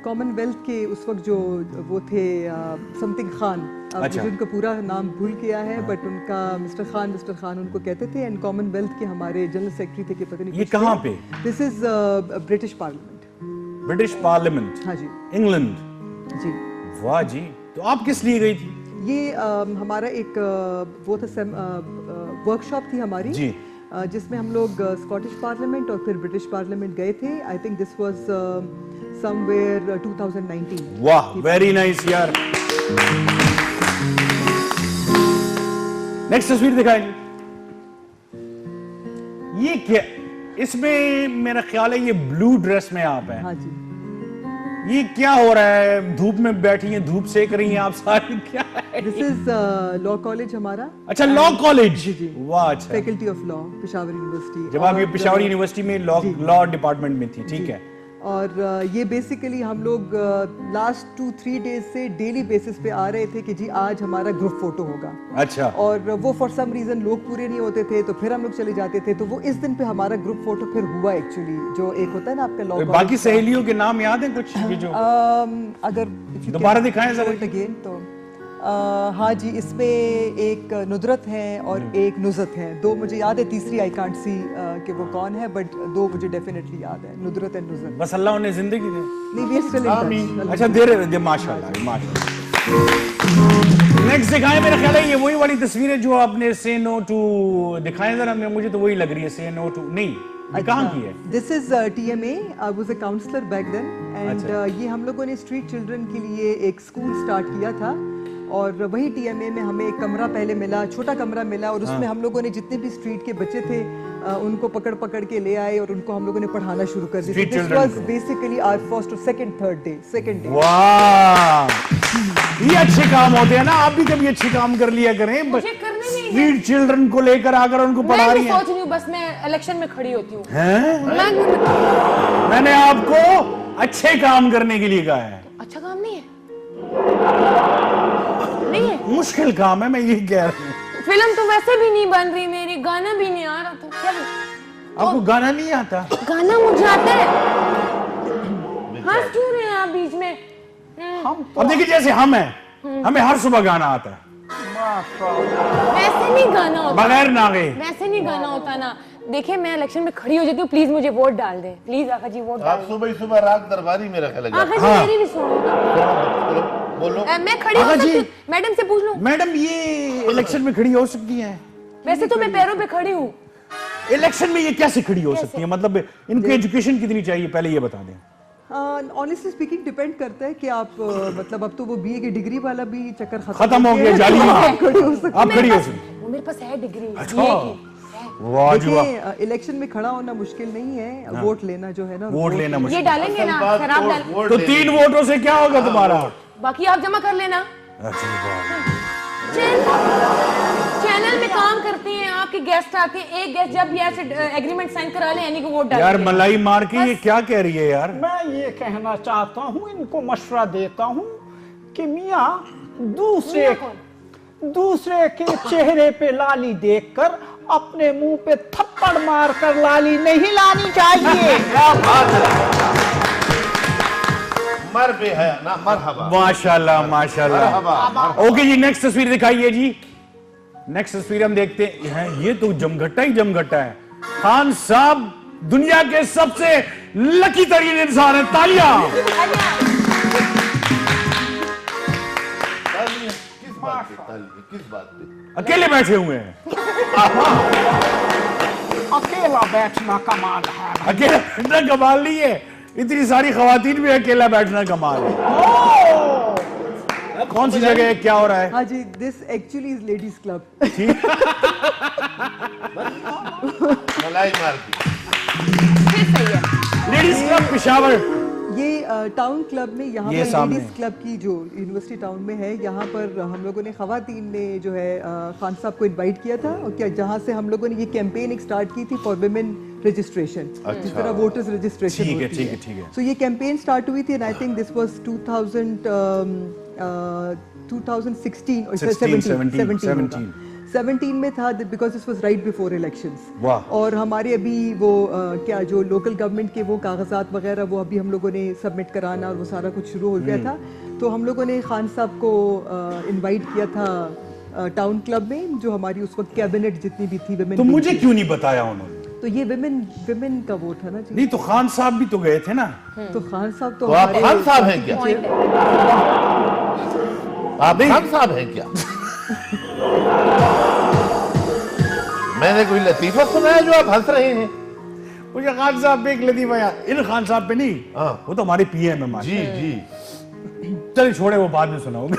कॉमनवेल्थ के उस वक्त जो वो थे समथिंग खान, अब अच्छा। मुझे उनका पूरा नाम भूल गया है, बट उनका मिस्टर खान उनको कहते थे। एंड कॉमनवेल्थ के हमारे जनरल सेक्रेटरी थे कि पता नहीं ये कुछ थे। कहाँ पे? This is British parliament. British parliament? हाँ जी। इंग्लैंड? जी। वाह जी। तो आप किस लिए गई थी? ये हमारा एक वो था वर्कशॉप थी हमारी जी। जिसमें हम लोग स्कॉटिश पार्लियामेंट और फिर ब्रिटिश पार्लियामेंट गए थे। I think this was somewhere 2019। वाह, वेरी नाइस यार। नेक्स्ट तस्वीर दिखाएं। ये क्या? इसमें मेरा ख्याल है ये ब्लू ड्रेस में आप हैं। हाँ जी। ये क्या हो रहा है? धूप में बैठी हैं, धूप सेक रही हैं आप सारी, क्या है? दिस इज लॉ कॉलेज हमारा। अच्छा, लॉ कॉलेज। जी जी। वाह, अच्छा। Faculty of law, Peshawar university. जब आप ये पेशावर यूनिवर्सिटी में लॉ डिपार्टमेंट में थी, ठीक है। और ये बेसिकली हम लोग लास्ट 2-3 डेज से डेली बेसिस पे आ रहे थे कि जी आज हमारा ग्रुप फोटो होगा। अच्छा। और वो फॉर सम रीजन लोग पूरे नहीं होते थे, तो फिर हम लोग चले जाते थे। तो वो इस दिन पे हमारा ग्रुप फोटो फिर हुआ एक्चुअली, जो एक होता है ना आपका लॉ। बाकी सहेलियों के नाम याद है कुछ? ये जो अगर दोबारा दिखाएं जरा। अगेन तो हाँ जी, इसमें एक नुदरत है और एक नुज़त है। दो मुझे याद है, तीसरी आई कांट सी कि वो कौन है, बट दो मुझे डेफिनेटली याद है, नुदरत एंड नुज़त। बस अल्लाह उन्हें जिंदगी दे। नहीं, we are still in touch. अच्छा, दे रहे माशाल्लाह माशाल्लाह। नेक्स्ट दिखाएं। मेरा ख्याल है ये वही वाली तस्वीर है जो आपने से नो टू दिखाएं जरा। मुझे तो वही लग रही है, से नो टू नहीं। ये कहाँ की है? This is TMA। I was a counsellor back then, and ये हम लोगों ने स्ट्रीट चिल्ड्रन के लिए एक स्कूल स्टार्ट किया था। और वही TMA में हमें एक कमरा पहले मिला, छोटा कमरा मिला, और उसमें हम लोगों ने जितने भी स्ट्रीट के बच्चे थे उनको पकड़ के ले आए और उनको हम लोगों ने पढ़ाना शुरू कर दिया। Street दिस children वाज को। बेसिकली आवर फर्स्ट और सेकंड डे। वाह, ये अच्छे काम होते हैं ना। आप भी कभी अच्छे काम कर लिया करें। मुझे करने नहीं है। स्ट्रीट चिल्ड्रन को लेकर आकर उनको पढ़ा मैं रही भी हैं। सोच रही हूँ, बस मैं इलेक्शन में खड़ी होती हूँ। हैं? मैंने आपको अच्छे काम करने के लिए कहा है। अच्छा काम नहीं है? नहीं है? मुश्किल काम है, मैं ये कह रहा हूँ। फिल्म तो वैसे भी नहीं बन रही मेरी, गाना भी नहीं आ रहा, तो क्या? आपको गाना नहीं आता? गाना मुझे आता है। हंस क्यों रहे हैं आप बीच में? अब देखिए, जैसे हम हैं, हमें हर सुबह गाना आता है, वैसे नहीं गाना होता। बगैर नागे। वैसे नहीं गाना होता ना। देखिए, मैं इलेक्शन में खड़ी हो जाती हूँ, प्लीज मुझे वोट डाल दे। प्लीज आका जी वोट डाल आप सुबह रात दरबारी मेरा ख्याल है। आका जी मेरी भी सुनो। बोलो। मैं खड़ी हो आका सकती जी। हूँ? मैडम से पूछ लूं? मैडम, ये इलेक्शन में खड़ी हो सकती हैं? वैसे तो मैं पैरों पे खड़ी हूँ। इलेक्शन में ये कैसे खड़ी हो सकती है? मतलब इनको एजुकेशन कितनी चाहिए, पहले ये बता दें। ऑनेस्टली स्पीकिंग डिपेंड करता है कि आप मतलब अब तो वो BA की डिग्री वाला भी चक्कर खत्म हो गया, जाली में। आप खड़ी हो सकती आप खड़ी हो सकती। वो मेरे पास है डिग्री अच्छा। BA की। वाह जी वाह। देखिए इलेक्शन में खड़ा होना मुश्किल नहीं है, वोट लेना जो है ना, वोट लेना ये मुश्किल। डालेंगे ना, बात शराब वोट- डाल, वोट तो देने 3 की। वोटों से क्या होगा तुम्हारा? बाकी आप जमा कर लेना। अरे वाह। चैनल में काम करते हैं आपके गेस्ट आके, एक गेस्ट जब भी ऐसे एग्रीमेंट साइन करा ले, यानी को वोट डाल यार मलाई मार के ये क्या कह रही है यार? मैं ये कहना चाहता हूँ, इनको मशवरा देता हूँ कि मियाँ दूसरे के चेहरे पे लाली देखकर अपने मुंह पे थप्पड़ मारकर लाली नहीं लानी चाहिए। क्या बात है, मर बे है ना, मरहबा माशाल्लाह माशाल्लाह। मरहबा। ओके जी, नेक्स्ट तस्वीर दिखाइए जी। नेक्स्ट तस्वीर हम देखते हैं, ये तो जमघट्टा ही जमघट्टा है। खान साहब दुनिया के सबसे लकी तरीन इंसान है, तालियां। किस बात पे ताली, किस बात पे? अकेले बैठे हुए हैं, अकेला बैठना कमाल है। अकेला बैठना कमाल नहीं है, इतनी सारी खवातीन में अकेला बैठना कमाल है। कौन सी जगह है, क्या हो रहा है? हाँ जी, this actually is ladies club. मलाई मार दी। फिर सही है। Ladies club Peshawar. ये टाउन क्लब में यहाँ ये पर सामने। लेडीज क्लब की जो यूनिवर्सिटी टाउन में है, यहाँ पर हम लोगों ने खवातीन ने जो है खान साहब को इनवाइट किया था, और क्या जहाँ से हम लोगों ने ये कैंपेन एक स्टार्ट की थी फॉर वुमेन रजिस्ट्रेशन, जिस तरह वोटर्स रजिस्ट्रेशन ठीक है, होती ठीक है, ठीक है। सो ये कैंपेन स्टार्ट हुई थी, and I think this was 2016 और 17 17 में था, because this was right before elections. वाह। और हमारे अभी वो क्या जो लोकल गवर्नमेंट के वो कागजात वगैरह वो अभी हम लोगों ने सबमिट कराना और वो सारा कुछ शुरू हो गया था, तो हम लोगों ने खान साहब को इनवाइट किया था टाउन क्लब में, जो हमारी उस वक्त कैबिनेट जितनी भी थी women तो की मुझे थी। क्यों नहीं बताया उन्होंने? तो ये विमेन का वो था ना जी। नहीं तो खान साहब भी तो गए थे ना। तो खान साहब तो तो आप हमारे खान साहब हैं क्या? पॉइंट है। आप खान साहब हैं क्या? मैंने कोई लतीफा सुना है जो आप हंस रहे हैं? मुझे खान साहब पे एक लतीफा याद, इन खान साहब पे नहीं, हाँ। वो तो हमारे पीएम है हमारे। जी जी। चलिए छोड़े, वो बाद में सुनाओगे।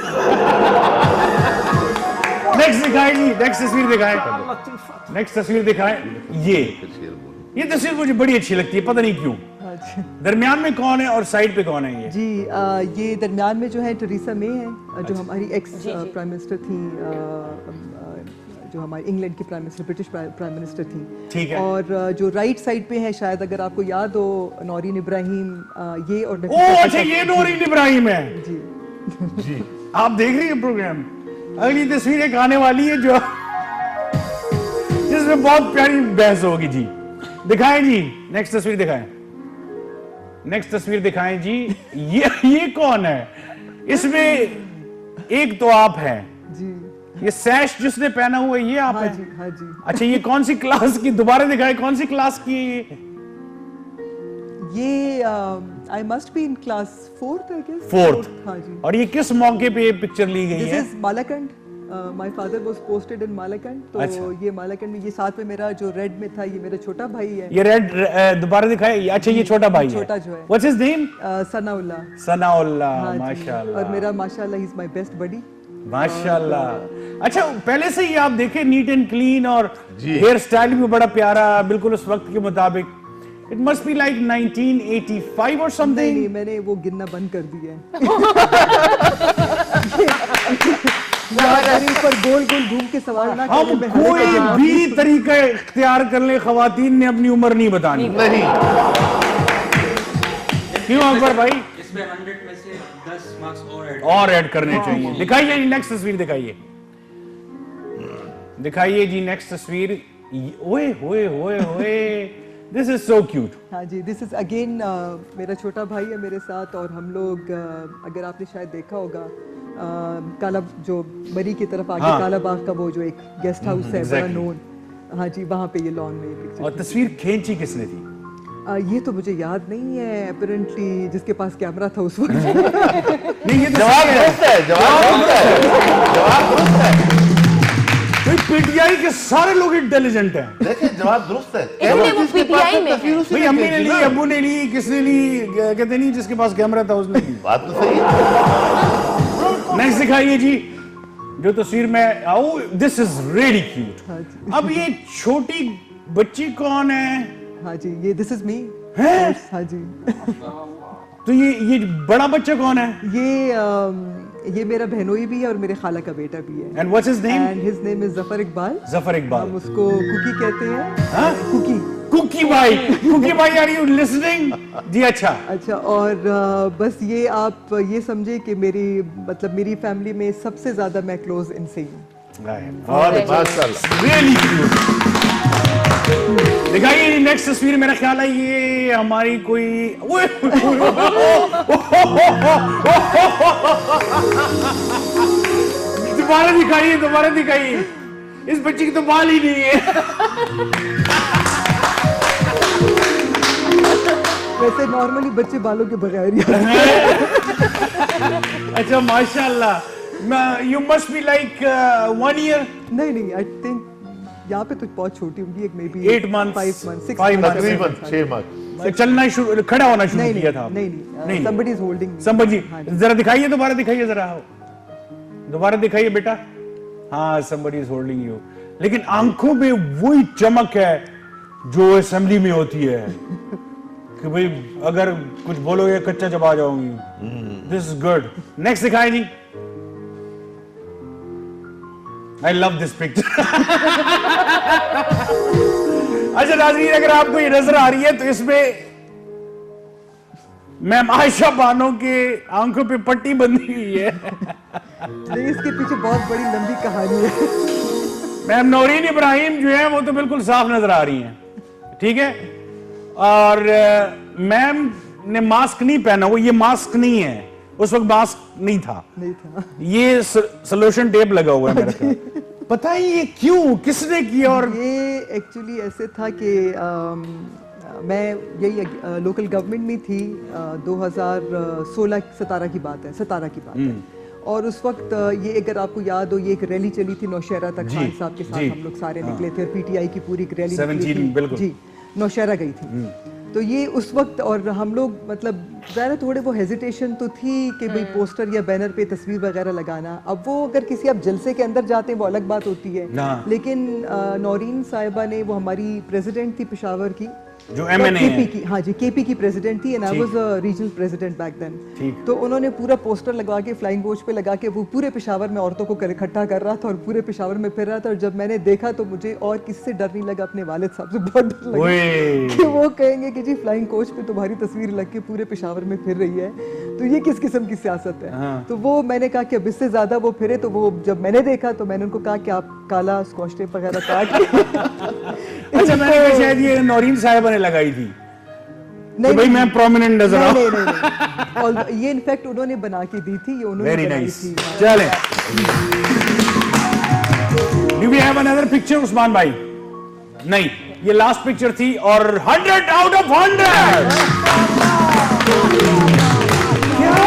नेक्स्ट दिखाएं जी, नेक्स्ट तस्वीर दिखाएं, नेक्स्ट तस्वीर दिखाएं। ये तस्वीर मुझे बड़ी अच्छी लगती है, पता नहीं क्यों। अच्छा। दरमियान में कौन है और साइड पे कौन है ये? जी ये दरमियान में जो है टेरेसा मे है, जो हमारी एक्स प्राइम मिनिस्टर थी, जो हमारी इंग्लैंड की prime minister, British prime minister थी। ठीक है। और जो राइट साइड पे है, शायद अगर आपको याद हो, नौरीन इब्राहिम, ये और ओ अच्छा, ये नौरीन इब्राहिम है जी। जी। आप देख रही हैं प्रोग्राम? अगली तस्वीर एक आने वाली है जो जिसमें बहुत प्यारी बहस होगी जी। दिखाएं जी, नेक्स्ट तस्वीर दिखाएं, नेक्स्ट तस्वीर दिखाएं जी। ये कौन है? इसमें एक तो आप हैं जी। ये सैश जिसने पहना हुआ है, ये आप हाँ हैं? जी, हाँ जी। अच्छा, ये कौन सी क्लास की, दोबारा दिखाएं, कौन सी क्लास की है ये? ये I must be in class 4th I guess. 4th। हाँ जी। और ये किस मौके पे पिक्चर ली गई दिस है? Is Malakand. My father was posted in Malakand, तो अच्छा। ये मालाकंड में, ये साथ में मेरा जो रेड में था, ये मेरा छोटा भाई है, ये रेड दोबारा दिखाए। अच्छा, ये छोटा भाई है। छोटा जो है। What's his name? Sanaullah. Sanaullah. हाँ जी। माशाल्लाह। और मेरा माशाल्लाह he is my best buddy. माशाल्लाह। अच्छा, पहले से ही आप देखें नीट एंड क्लीन, और जी। हेयर स्टाइल भी बड़ा प्यारा, बिल्कुल उस वक्त के मुताबिक। इट मस्ट बी लाइक 1985 और नहीं समथिंग। नहीं, मैंने वो गिनना बंद कर दिया है। मेरे ऊपर गोल गोल घूम के सवाल ना हम करें, मैं हर एक कोई का जवाब भी तरीका इख्तियार कर ले, खवातीन ने अपनी उम्र नहीं बतानी। नहीं। क्यों अकबर भाई? इसमें 100 में से 10 मार्क्स और ऐड करने चाहिए। दिखाइए जी, नेक्स्ट तस्वीर दिखाइए, दिखाइए जी नेक्स्ट तस्वीर। ओए होए होए होए, दिस इज सो क्यूट। हाँ जी, दिस इज अगेन मेरा छोटा भाई है मेरे साथ, और हम लोग अगर आपने शायद देखा होगा, काला जो मरी की तरफ आगे, हाँ। काला बाग का वो जो एक गेस्ट हाउस है, बड़ा exactly। नोन। हाँ जी, वहाँ पे ये लॉन में ये picture और तस्वीर खींची किसने थी? ये तो मुझे याद नहीं है, अपरेंटली जिसके पास कैमरा था उस वक्त। नहीं, ये जवाब दुरुस्त है, जवाब दुरुस्त है, जवाब दुरुस्त है। पीटीआई के सारे लोग इंटेलिजेंट हैं। देखिए जवाब दुरुस्त है। इसलिए वो PTI में है। भाई अम्मी ने ली, अब्बू ने ली, किसने ली? कहते नहीं जिसके पास कैमरा था उसने ली। बात तो सही है। नेक्स्ट दिखाइए जी, जो तस्वीर में, दिस इज रियली क्यूट। अब ये छोटी बच्ची कौन है? हाँ जी, ये दिस इज मी है? हाँ जी। तो ये बड़ा बच्चा कौन है? ये मेरा बहनोई भी है और मेरे खाला का बेटा भी है। And what's his name? And his name is Zafar Iqbal. Zafar Iqbal. हम उसको कुकी कहते हैं। हाँ? कुकी। कुकी भाई आर यू लिसनिंग? जी अच्छा। अच्छा, और बस ये आप ये समझे कि मेरी फैमिली में सबसे ज्यादा मैं क्लोज इनसे ही हूँ। और माशाल्लाह रियली क्यूट। दिखाइए नेक्स्ट तस्वीर, मेरा ख्याल है ये हमारी कोई दोबारा दिखाइए। इस बच्ची की तो बाल ही नहीं है। वैसे नॉर्मली बच्चे बालों के बगैर ही अच्छा माशाल्लाह। You must be like 1 year? नहीं, आई थिंक यहाँ पे तो बहुत छोटी होंगी, एक may be 8 months, 5 months, 6 5 months, तकरीबन 6 माह। चलना शुरू, खड़ा होना शुरू नहीं किया था? नहीं, somebody is holding me। somebody, हाँ, जरा दिखाइए, दोबारा दिखाइए, जरा दोबारा दिखाइए बेटा। हाँ, somebody is holding you। लेकिन आंखों में वही चमक है जो असेंबली में होती है कि भाई अगर कुछ बोलोगे कच्चा चबा जाऊंगी। This is good. नेक्स्ट दिखाएं जी। I love this picture. अच्छा नाज़रीन, अगर आपको ये नजर आ रही है तो इसमें मैम आयशा बानो के आंखों पे पट्टी बंधी हुई है। नहीं, इसके पीछे बहुत बड़ी लंबी कहानी है। मैम नौरीन इब्राहिम जो है वो तो बिल्कुल साफ नजर आ रही हैं, ठीक है। और मैम ने मास्क नहीं पहना, वो ये मास्क नहीं है, उस वक्त मास्क नहीं था। ये सोल्यूशन टेप लगा हुआ है मेरे ख्याल। पता है ये क्यों, किसने किया? और ये एक्चुअली ऐसे था कि मैं यही लोकल गवर्नमेंट में थी। 2016-17 की बात है, 17 की बात है। और उस वक्त ये अगर आपको याद हो, ये एक रैली चली थी नौशहरा तक, खान साहब के साथ हम लोग सारे निकले थे और पीटीआई की पूरी एक रैली निकली थी। बिल्कुल जी, नौशहरा गई थी। तो ये उस वक्त, और हम लोग मतलब ज़रा थोड़े वो हेजिटेशन तो थी कि भाई पोस्टर या बैनर पे तस्वीर वगैरह लगाना। अब वो अगर किसी आप जलसे के अंदर जाते हैं वो अलग बात होती है, लेकिन नौरीन साहिबा ने, वो हमारी प्रेसिडेंट थी पेशावर की, जो MNA केपी की, हाँ जी, केपी की प्रेसिडेंट थी, and I was a regional president back then. तो उन्होंने पूरा पोस्टर लगा के, फ्लाइंग वॉच पे लगा के, वो पूरे पेशावर में औरतों को इकट्ठा कर रहा था और पूरे पेशावर में फिर रहा था। और जब मैंने देखा तो मुझे और किसी से डर नहीं लगा, अपने वालिद साहब से बहुत डर लगा कि वो कहेंगे कि जी फ्लाइंग कोच पे तुम्हारी तस्वीर लग के पूरे पेशावर में फिर रही है, तो ये किस किस्म की सियासत है। तो वो मैंने कहा कि अब इससे ज्यादा वो फिरे, तो वो जब मैंने देखा तो मैंने उनको कहा कि आप काला स्कॉच टेप वगैरह काट अच्छा, मैंने कहा शायद ये नौरीन साहिबा ने लगाई थी। नहीं, भाई मैं प्रोमिनेंट नजर आऊं। नहीं। और ये इनफैक्ट उन्होंने बना के दी थी, ये उन्होंने बनाई थी। चलें, do we have another picture Usman भाई? नहीं, ये लास्ट पिक्चर थी और 100 आउट ऑफ 100। क्या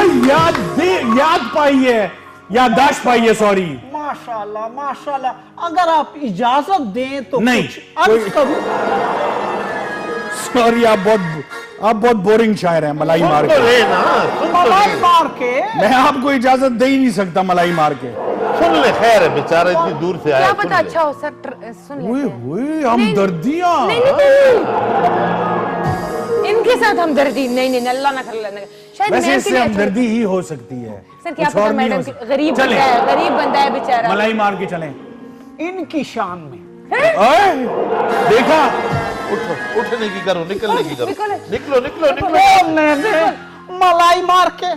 याद पाई है, याददाश्त पाई है, सॉरी। माशाल्लाह माशाल्लाह। अगर आप इजाजत दें तो नहीं, कुछ अर्ज करूं। सॉरी, आप बहुत बोरिंग शायर हैं। मलाई मार के, मलाई मार के मैं आपको इजाजत दे ही नहीं सकता। मलाई मार के सुन ले, खैर है, बेचारा इतनी दूर से आया। क्या पता अच्छा हो सर, सुन लेते हैं। हमदर्दियां। इनके साथ हमदर्दी नहीं, अल्लाह ना कर लेना। शायद वैसे मैम इससे हमदर्दी ही हो सकती है। सर क्या पता मैडम गरीब बंदा है बेचारा। मलाई मार के चलें इनकी शान में। देखा, उठने की करो, निकलने की करो, निकलो। बोलने दे। मलाई मार के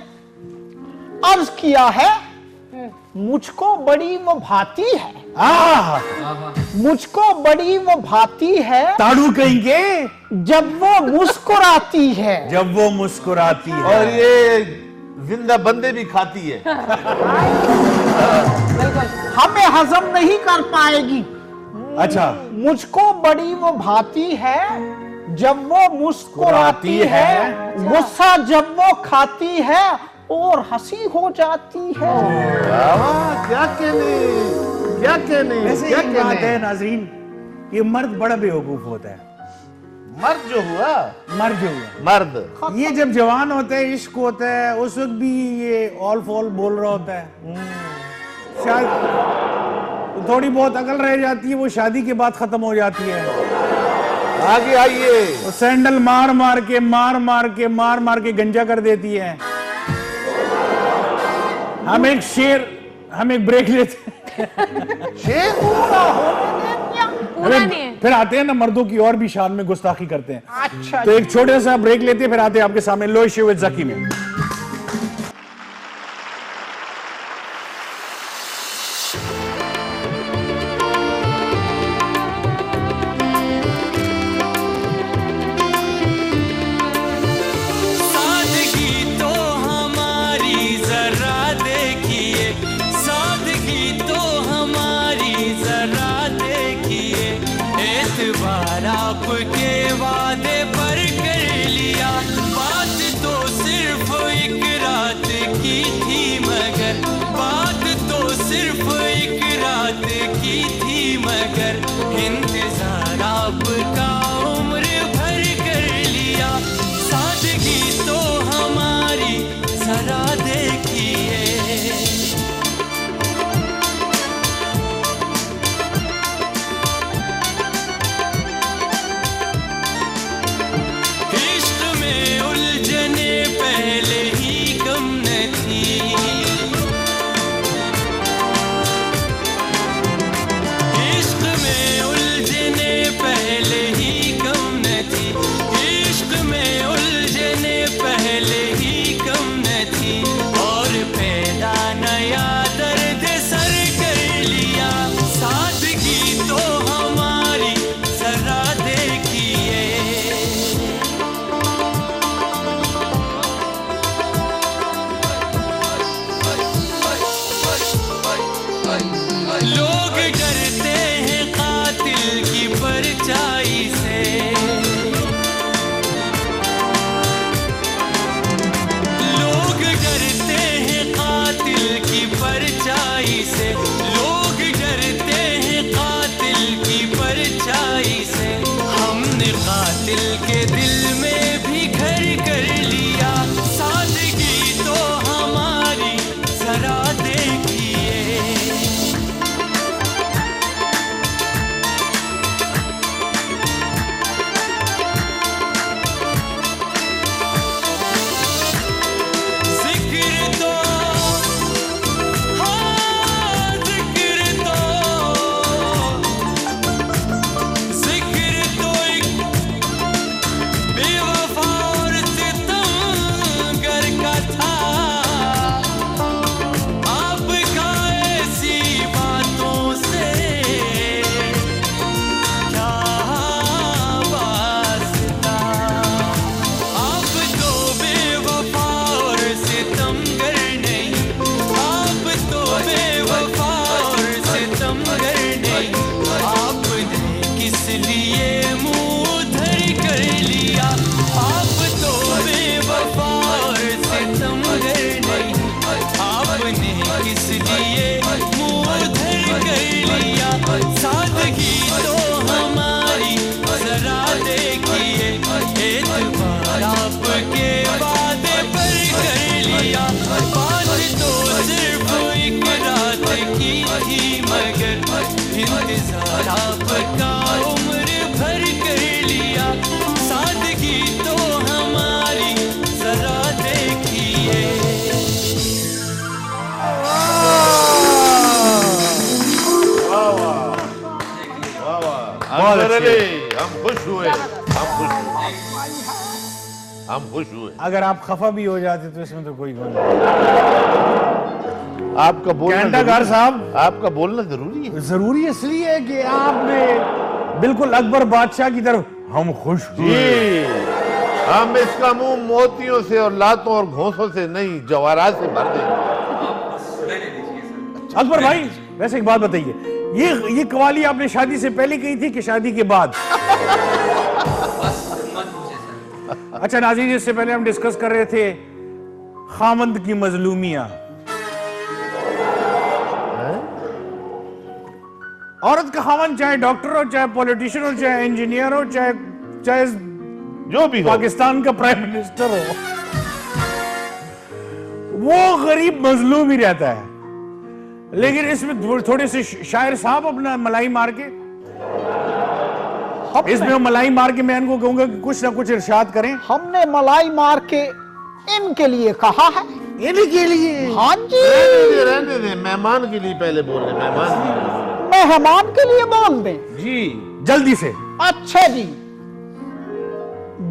अर्ज किया है, मुझको बड़ी वो भाती है, मुझको बड़ी वो भाती है, ताड़ू कहेंगे जब वो मुस्कुराती है, जब वो मुस्कुराती है। और ये जिंदा बंदे भी खाती है। हमें हजम नहीं कर पाएगी। अच्छा, मुझको बड़ी वो भाती है जब वो मुस्कुराती है, गुस्सा जब वो खाती है और हंसी हो जाती है। क्या कहने वैसे एक बात है नाज़रीन, ये मर्द बड़ा बेवकूफ होता है। मर्द जो हुआ, मर्द ये जब जवान होता है, इश्क होता है, उस वक्त भी ये ऑल फॉल बोल रहा होता है। शायद थोड़ी बहुत अकल रह जाती है, वो शादी के बाद खत्म हो जाती है। आगे आइए। वो सैंडल मार मार के गंजा कर देती है। हम एक ब्रेक लेते हैं। शेर पूरा नहीं है। फिर आते हैं ना मर्दों की और भी शान में गुस्ताखी करते हैं। अच्छा तो एक छोटा सा ब्रेक लेते हैं, फिर आते हैं आपके सामने लो इश्यू विद ज़की में। सादगी तो हमारी जरा देखिए, सादगी तो हमारी जरा देखिए, एतबार आपके वादे पर कर लिया, बात तो सिर्फ एक रात की थी मगर, बात तो सिर्फ एक रात की थी मगर, इंतजार आपका उम्र भर कर लिया, सादगी तो हमारी जरा देखिए। इश्क में उलझने पहले ही कम न थी, इश्क में उलझने पहले ही कम न थी, इश्क में उलझने पहले ही कम न थी, और पैदा नया दर्द सर कर लिया, सादगी तो हमारी जरा देखिए। लोग डरते हैं कातिल की परछाई से, लोग डरते हैं कातिल की परछाई से, लोग डरते हैं कातिल की परछाई से, हमने कातिल के दिल में भी घर कर लिया, सादगी तो हमारी जरा देखिए। जिक्र तो हाँ जिक्र तो एक बेवफा और सितमगर का था, आपका ऐसी बातों से क्या वास्ता, आप तो बेवफा और सितमगर नहीं, आप तो बेवफा और सितमगर नहीं, आपने किस लिए मुंह धर कर लिया, आप तो बेवफा और सितमगर नहीं, आपने किस लिए मुंह धर कर लिया, सादगी तो हमारी जरा देखिए, एतबार आपके वादे पर कर लिया, बात तो सिर्फ एक रात की थी मगर, इंतजार आपका उम्र भर कर लिया, सादगी तो हमारी जरा देखिए। अंवर अली, हम खुश हुए, हम खुश हुए। अगर आप खफा भी हो जाते तो इसमें तो कोई गम नहीं। आपका बोलना कैंडागार जरूरी- साहब, आपका बोलना जरूरी है। जरूरी इसलिए है कि आपने बिल्कुल अकबर बादशाह की तरफ हम खुश हुए। जी, हम इसका मुंह मोतियों से और लातों और घोंसों से नहीं, जवाहरात से भर देंगे। अकबर भाई, वैसे एक बात बताइए, ये कवाली आपने शादी से पहले कही थी कि शादी के बाद? अच्छा नाज़रीन, इससे पहले हम डिस्कस कर रहे थे खामंद की मजलूमियां। औरत का खामंद चाहे डॉक्टर हो, चाहे पॉलिटिशियन हो, चाहे इंजीनियर हो, चाहे जो भी हो, पाकिस्तान का प्राइम मिनिस्टर हो, वो गरीब मजलूम ही रहता है। लेकिन इसमें थोड़े से शायर साहब अपना मलाई मार के इसमें मलाई मार के मैं इनको कहूंगा कि कुछ ना कुछ इरशाद करें। हमने मलाई मार के इनके लिए कहा है। इनके लिए? हाँ जी, रहने दे, मेहमान के लिए पहले बोल रहे, मेहमान के लिए बोल रहे। मेहमान के लिए बोल दें। जी जल्दी से। अच्छा जी,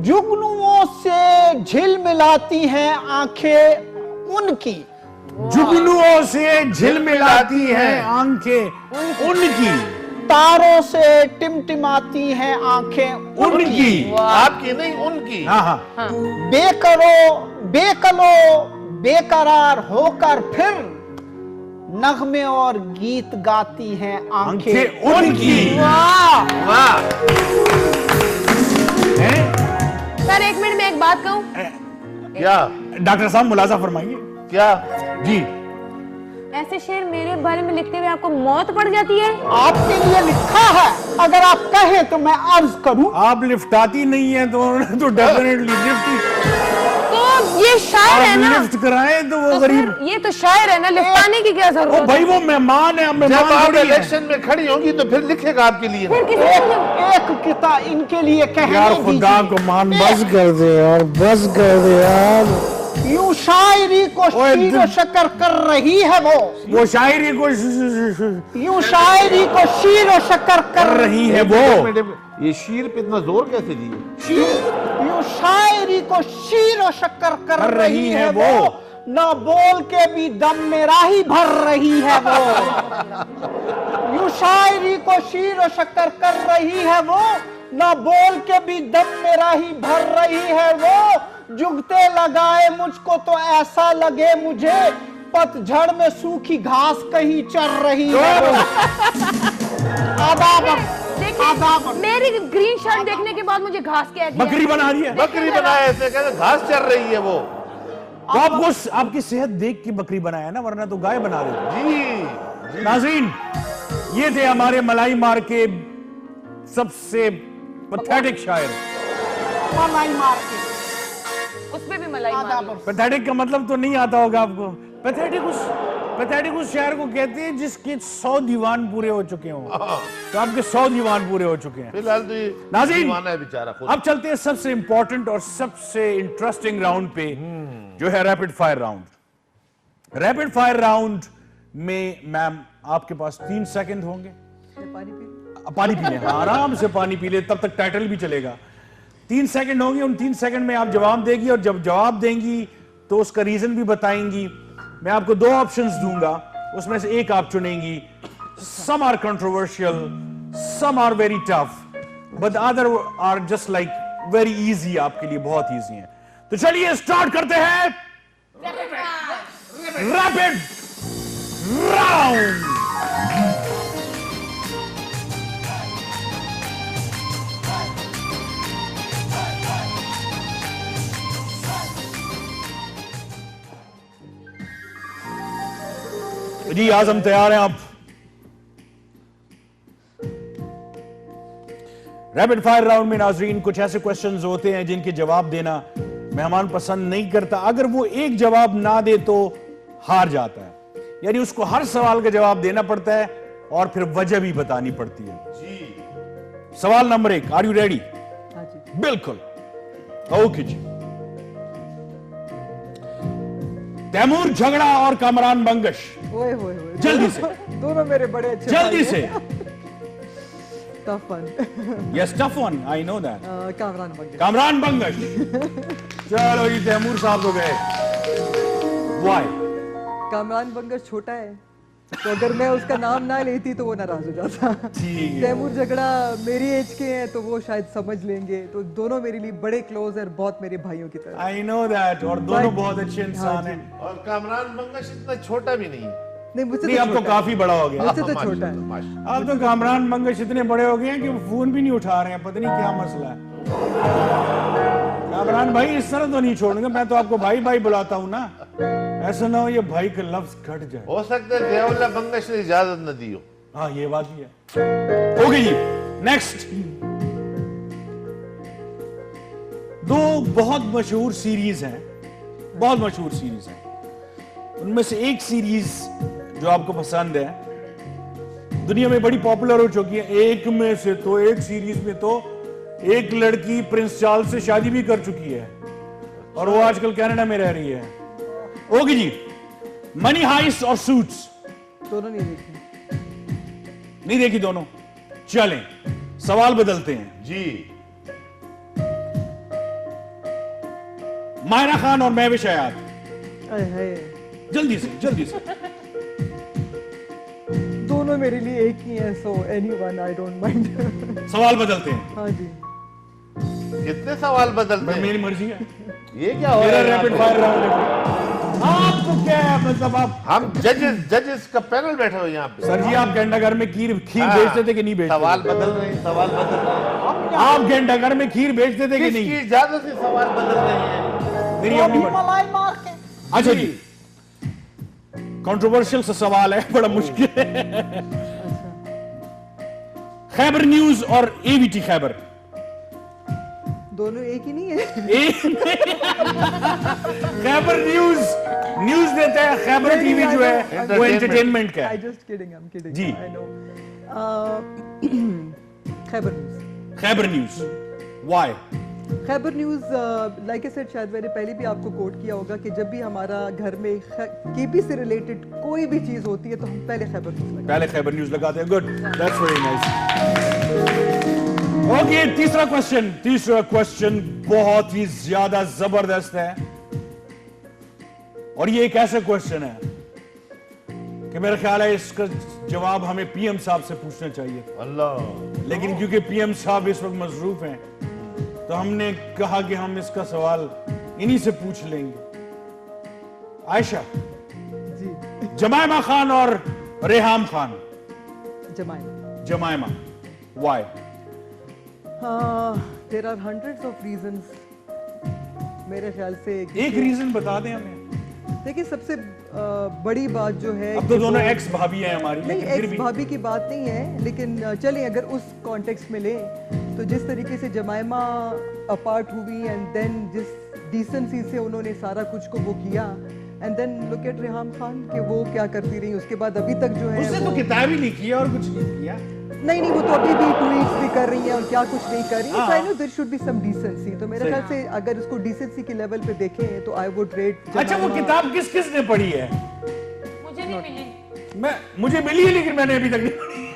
जुगनुओं से झिलमिलाती हैं आंखें उनकी, जुगनुओं से झिलमिलाती हैं आंखें उनकी, तारों से टिमटिमाती हैं आंखें उनकी। आपकी नहीं, उनकी। हाँ हाँ। बेकलो बेकरार होकर फिर नगमे और गीत गाती हैं आंखें उनकी। वाह वाह। सर एक मिनट में एक बात कहूं। क्या? डॉक्टर साहब मुलाजा फरमाइए। क्या? जी। ऐसे शेर मेरे बारे में लिखते हुए आपको मौत पड़ जाती है? आपके लिए लिखा है, अगर आप कहें तो मैं अर्ज करूं। आप लिफ्टाती नहीं है तो डेफिनेटली लिफ्ट, तो ये शायर है ना, लिफ्ट कराएं तो वो तो गरीब। फिर ये तो शायर है ना, लिफाने की क्या ओ जरूरत भाई है? वो मेहमान है, जब मेहमान आप थोड़ी है। इलेक्शन में खड़ी होंगी तो फिर लिखेगा आपके लिए। फिर किसी एक किताब इनके लिए कहने यार खुदा दीजिए। को मान, बस कर दे यार, बस कर दे यार। यूं शायरी को ओए, शीर व शक्कर कर रही है वो शायरी को यूं शायरी को शीर व शक्कर कर रही है वो। ये शीर पे इतना जोर कैसे दिए? यूं शायरी को शीर व शक्कर कर रही है वो, न बोल के भी दम मेरा ही भर रही है वो। यूं शायरी को शीर व शक्कर कर रही है वो, न बोल के भी दम मेरा ही भर रही है वो। जुगते लगाए मुझको तो ऐसा लगे मुझे, पतझड़ में सूखी घास कहीं चर रही है वो। आदाब देखिए, मेरी ग्रीन शर्ट देखने के बाद मुझे घास के बकरी बना रही है। बकरी बनाया ऐसे कहते घास चल रही है वो। तो आपको आपकी सेहत देख के बकरी बनाया ना, वरना तो गाय बना देते। जी। नाज़रीन, ये थे हमारे मलाई मार के सबसे पैथेटिक शायर। मलाई मार के उसमें भी मलाई मारी। पैथेटिक का मतलब तो नहीं आता होगा आपको। पैथेटिक उस शायर को कहते हैं जिसके 100 दीवान पूरे हो चुके हों। तो आपके 100 दीवान पूरे हो चुके हैं। फिलहाल तो ये नाज़रीन, दीवाना है बेचारा खुद। अब चलते हैं सबसे इंपॉर्टेंट और सबसे इंटरेस्टिंग राउंड पे, जो है rapid fire round. Rapid fire round में मैम आपके पास 3 सेकंड होंगे। पानी पी लें, आराम से पानी पी ले, तब तक टाइटल भी चलेगा। 3 सेकंड होंगे, उन 3 सेकंड में आप जवाब देगी, और जब जवाब देंगी तो उसका रीजन भी बताएंगी। मैं आपको 2 ऑप्शंस दूंगा, उसमें से एक आप चुनेंगी। Some are controversial, some are very tough, but other are just like very easy, आपके लिए बहुत इजी है। तो चलिए स्टार्ट करते हैं रैपिड राउंड। जी आज हम तैयार हैं। आप रैपिड फायर राउंड में नाजरीन कुछ ऐसे क्वेश्चंस होते हैं जिनके जवाब देना मेहमान पसंद नहीं करता। अगर वो एक जवाब ना दे तो हार जाता है, यानी उसको हर सवाल का जवाब देना पड़ता है और फिर वजह भी बतानी पड़ती है। जी। सवाल नंबर 1, आर यू रेडी? बिल्कुल, ओके जी। तैमूर झगड़ा और कामरान बंगश, ओए होए जल्दी से। दोनों मेरे बड़े अच्छे जल्दी से। Tough one. Yes, tough one, I know that. Kamran Bangash. Kamran Bangash. चलो जी, तैमूर साहब तो गए। व्हाई? कामरान बंगश छोटा है, तो अगर मैं उसका नाम ना लेती तो वो नाराज हो जाता। ठीक है। तैमूर झगड़ा मेरी एज के हैं तो वो शायद समझ लेंगे, तो दोनों मेरे लिए बड़े क्लोज है, बहुत मेरे भाइयों की तरह। आई नो दैट, और दोनों बहुत अच्छे इंसान हैं। और कामरान बंगश इतना छोटा भी नहीं। नहीं, मुझसे नहीं, तो अब तो छोटा काफी बड़ा हो गया। मुझसे तो छोटा है। अब तो कामरान बंगश इतने बड़े हो गए हैं कि वो फोन भी नहीं उठा रहे हैं, पता नहीं क्या मसला है। कामरान भाई इस तरह तो नहीं छोड़ूंगा, मैं तो आपको भाई भाई बुलाता हूं ना, ऐसा ना हो ये भाई का लफ्ज घट जाए। हो सकता है जयाउल्लाह बंगश ने इजाजत न दी हो। हाँ, ये बात भी है। ओके जी, नेक्स्ट। 2 बहुत मशहूर सीरीज हैं, बहुत मशहूर सीरीज हैं। उनमें से एक सीरीज जो आपको पसंद है दुनिया में बड़ी पॉपुलर हो चुकी है। एक में से तो एक सीरीज में तो एक लड़की प्रिंस चार्ल्स से शादी भी कर चुकी है और वो आजकल कनाडा में रह रही है। ओके जी, मनी हाइस्ट और सूट्स दोनों नहीं देखी। नहीं देखी दोनों। चलें सवाल बदलते हैं। जी। मायरा खान और महविश हयात, अरे है, जल्दी से जल्दी से। दोनों मेरे लिए एक ही है, so anyone, I don't mind. सवाल बदलते हैं। हाँ जी। कितने सवाल बदलते हैं? मेरी मर्जी है, ये क्या हो रहा मेरा है यहाँ रैपिड पे? फायर राउंड है। आपको क्या है, मतलब आप हम जजेस का पैनल बैठे हुए यहाँ पे। सर जी, आप घंटाघर में खीर हाँ, बेचते थे कि नहीं बेचते? सवाल बदल रहे हैं, सवाल बदल रहे हैं। आप घंटाघर में खीर बेचते थे कि नहीं? किसकी इजाजत से सवाल बदल रहे हैं? मेरी अपनी बात। मलाई मार के अच्छा जी, कंट्रोवर्शियल सा सवाल है, बड़ा मुश्किल है। खैबर न्यूज और एबीटी खैबर, दोनों एक ही नहीं है। खैबर न्यूज देता है, खैबर टीवी जो है वो एंटरटेनमेंट का आई है। Just kidding, I am kidding. जी। I know. Khyber News. Khyber News, why? Khyber News, like I said, शायद मैंने पहले भी आपको कोट किया होगा कि जब भी हमारा घर में केपी से रिलेटेड कोई भी चीज होती है तो हम पहले खैबर न्यूज लगाते पहले खैबर न्यूज लगाते हैं। Good, that's very nice. Okay, तीसरा क्वेश्चन बहुत ही ज्यादा जबरदस्त है और ये एक ऐसा क्वेश्चन है कि मेरा ख्याल है इसका जवाब हमें पीएम साहब से पूछना चाहिए, अल्लाह। लेकिन क्योंकि पीएम साहब इस वक्त मसरूफ हैं तो हमने कहा कि हम इसका सवाल इन्हीं से पूछ लेंगे। आयशा, हैं। जी। जमायमा खान और Reham Khan. Jemima, why? There are hundreds of reasons. मेरे ख्याल से एक रीजन बता दें हमें। देखिए, सबसे बड़ी बात जो है, अब तो दोनों एक्स भाभी हैं हमारी, नहीं, लेकिन फिर एक्स भी भाभी की बात नहीं है, लेकिन चलिए अगर उस कॉन्टेक्स्ट में लें तो जिस तरीके से जमाइमा अपार्ट हुई एंड देन जिस डिसेंसी से उन्होंने सारा कुछ को वो किया, and then look at Reham Khan कि वो क्या करती रही उसके बाद अभी तक जो है उसने तो वो- किताब ही नहीं किया और कुछ नहीं किया। नहीं, वो तो अभी भी ट्वीट्स भी कर रही है और क्या कुछ नहीं कर रही है। हाँ। I know there should be some decency. तो मेरे ख्याल से अगर इसको डिसेंसी के लेवल पे देखें तो आई वुड रेट। अच्छा, वो किताब किस किस ने पढ़ी है? मुझे नहीं मिली। मुझे मिली है लेकिन मैंने अभी तक नहीं पढ़ी।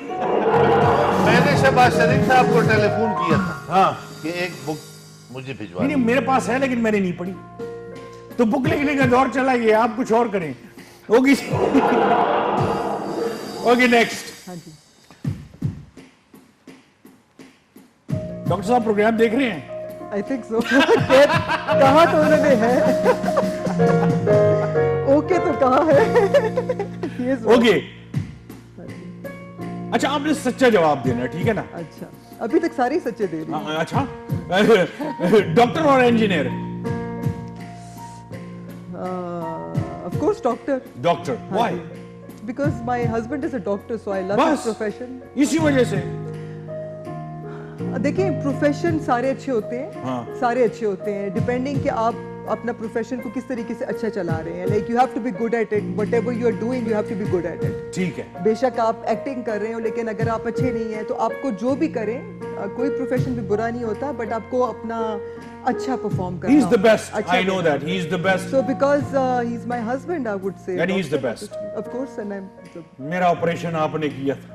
मैंने शहबाज शरीफ साहब को टेलीफोन किया था हाँ, कि एक बुक मुझे भिजवा नहीं, दो। मेरे पास है लेकिन मैंने नहीं पढ़ी। तो बुक लिखने का दौर चला गया, आप कुछ और करें। Okay okay, next. हाँ जी। डॉक्टर साहब प्रोग्राम देख रहे हैं? I think so. कहा तो उन्होंने है। ओके तो कहा है। Yes, ओके, अच्छा आपने सच्चा जवाब देना है, ठीक है ना? अच्छा, अभी तक सारी सच्चे दे रही हाँ, अच्छा। डॉक्टर और engineer? Of course doctor. Doctor, why? Because my husband is a doctor, so I love his बस प्रोफेशन। इसी वजह से। देखिए, प्रोफेशन सारे अच्छे होते हैं। हाँ। सारे अच्छे होते हैं, डिपेंडिंग कि आप अपना प्रोफेशन को किस तरीके से अच्छा चला रहे हैं। Like you have to be good at it, whatever you are doing you have to be good at it. ठीक है, बेशक आप एक्टिंग कर रहे हो, लेकिन अगर आप अच्छे नहीं हैं तो आपको जो भी करें, कोई प्रोफेशन भी बुरा नहीं होता, बट आपको अपना अच्छा परफॉर्म करना he is the होता है, best. अच्छा I know करना that he is the best. So because he's my husband, I would say. And he is the doctor, best. Of course, and I'm. मेरा operation आपने किया था।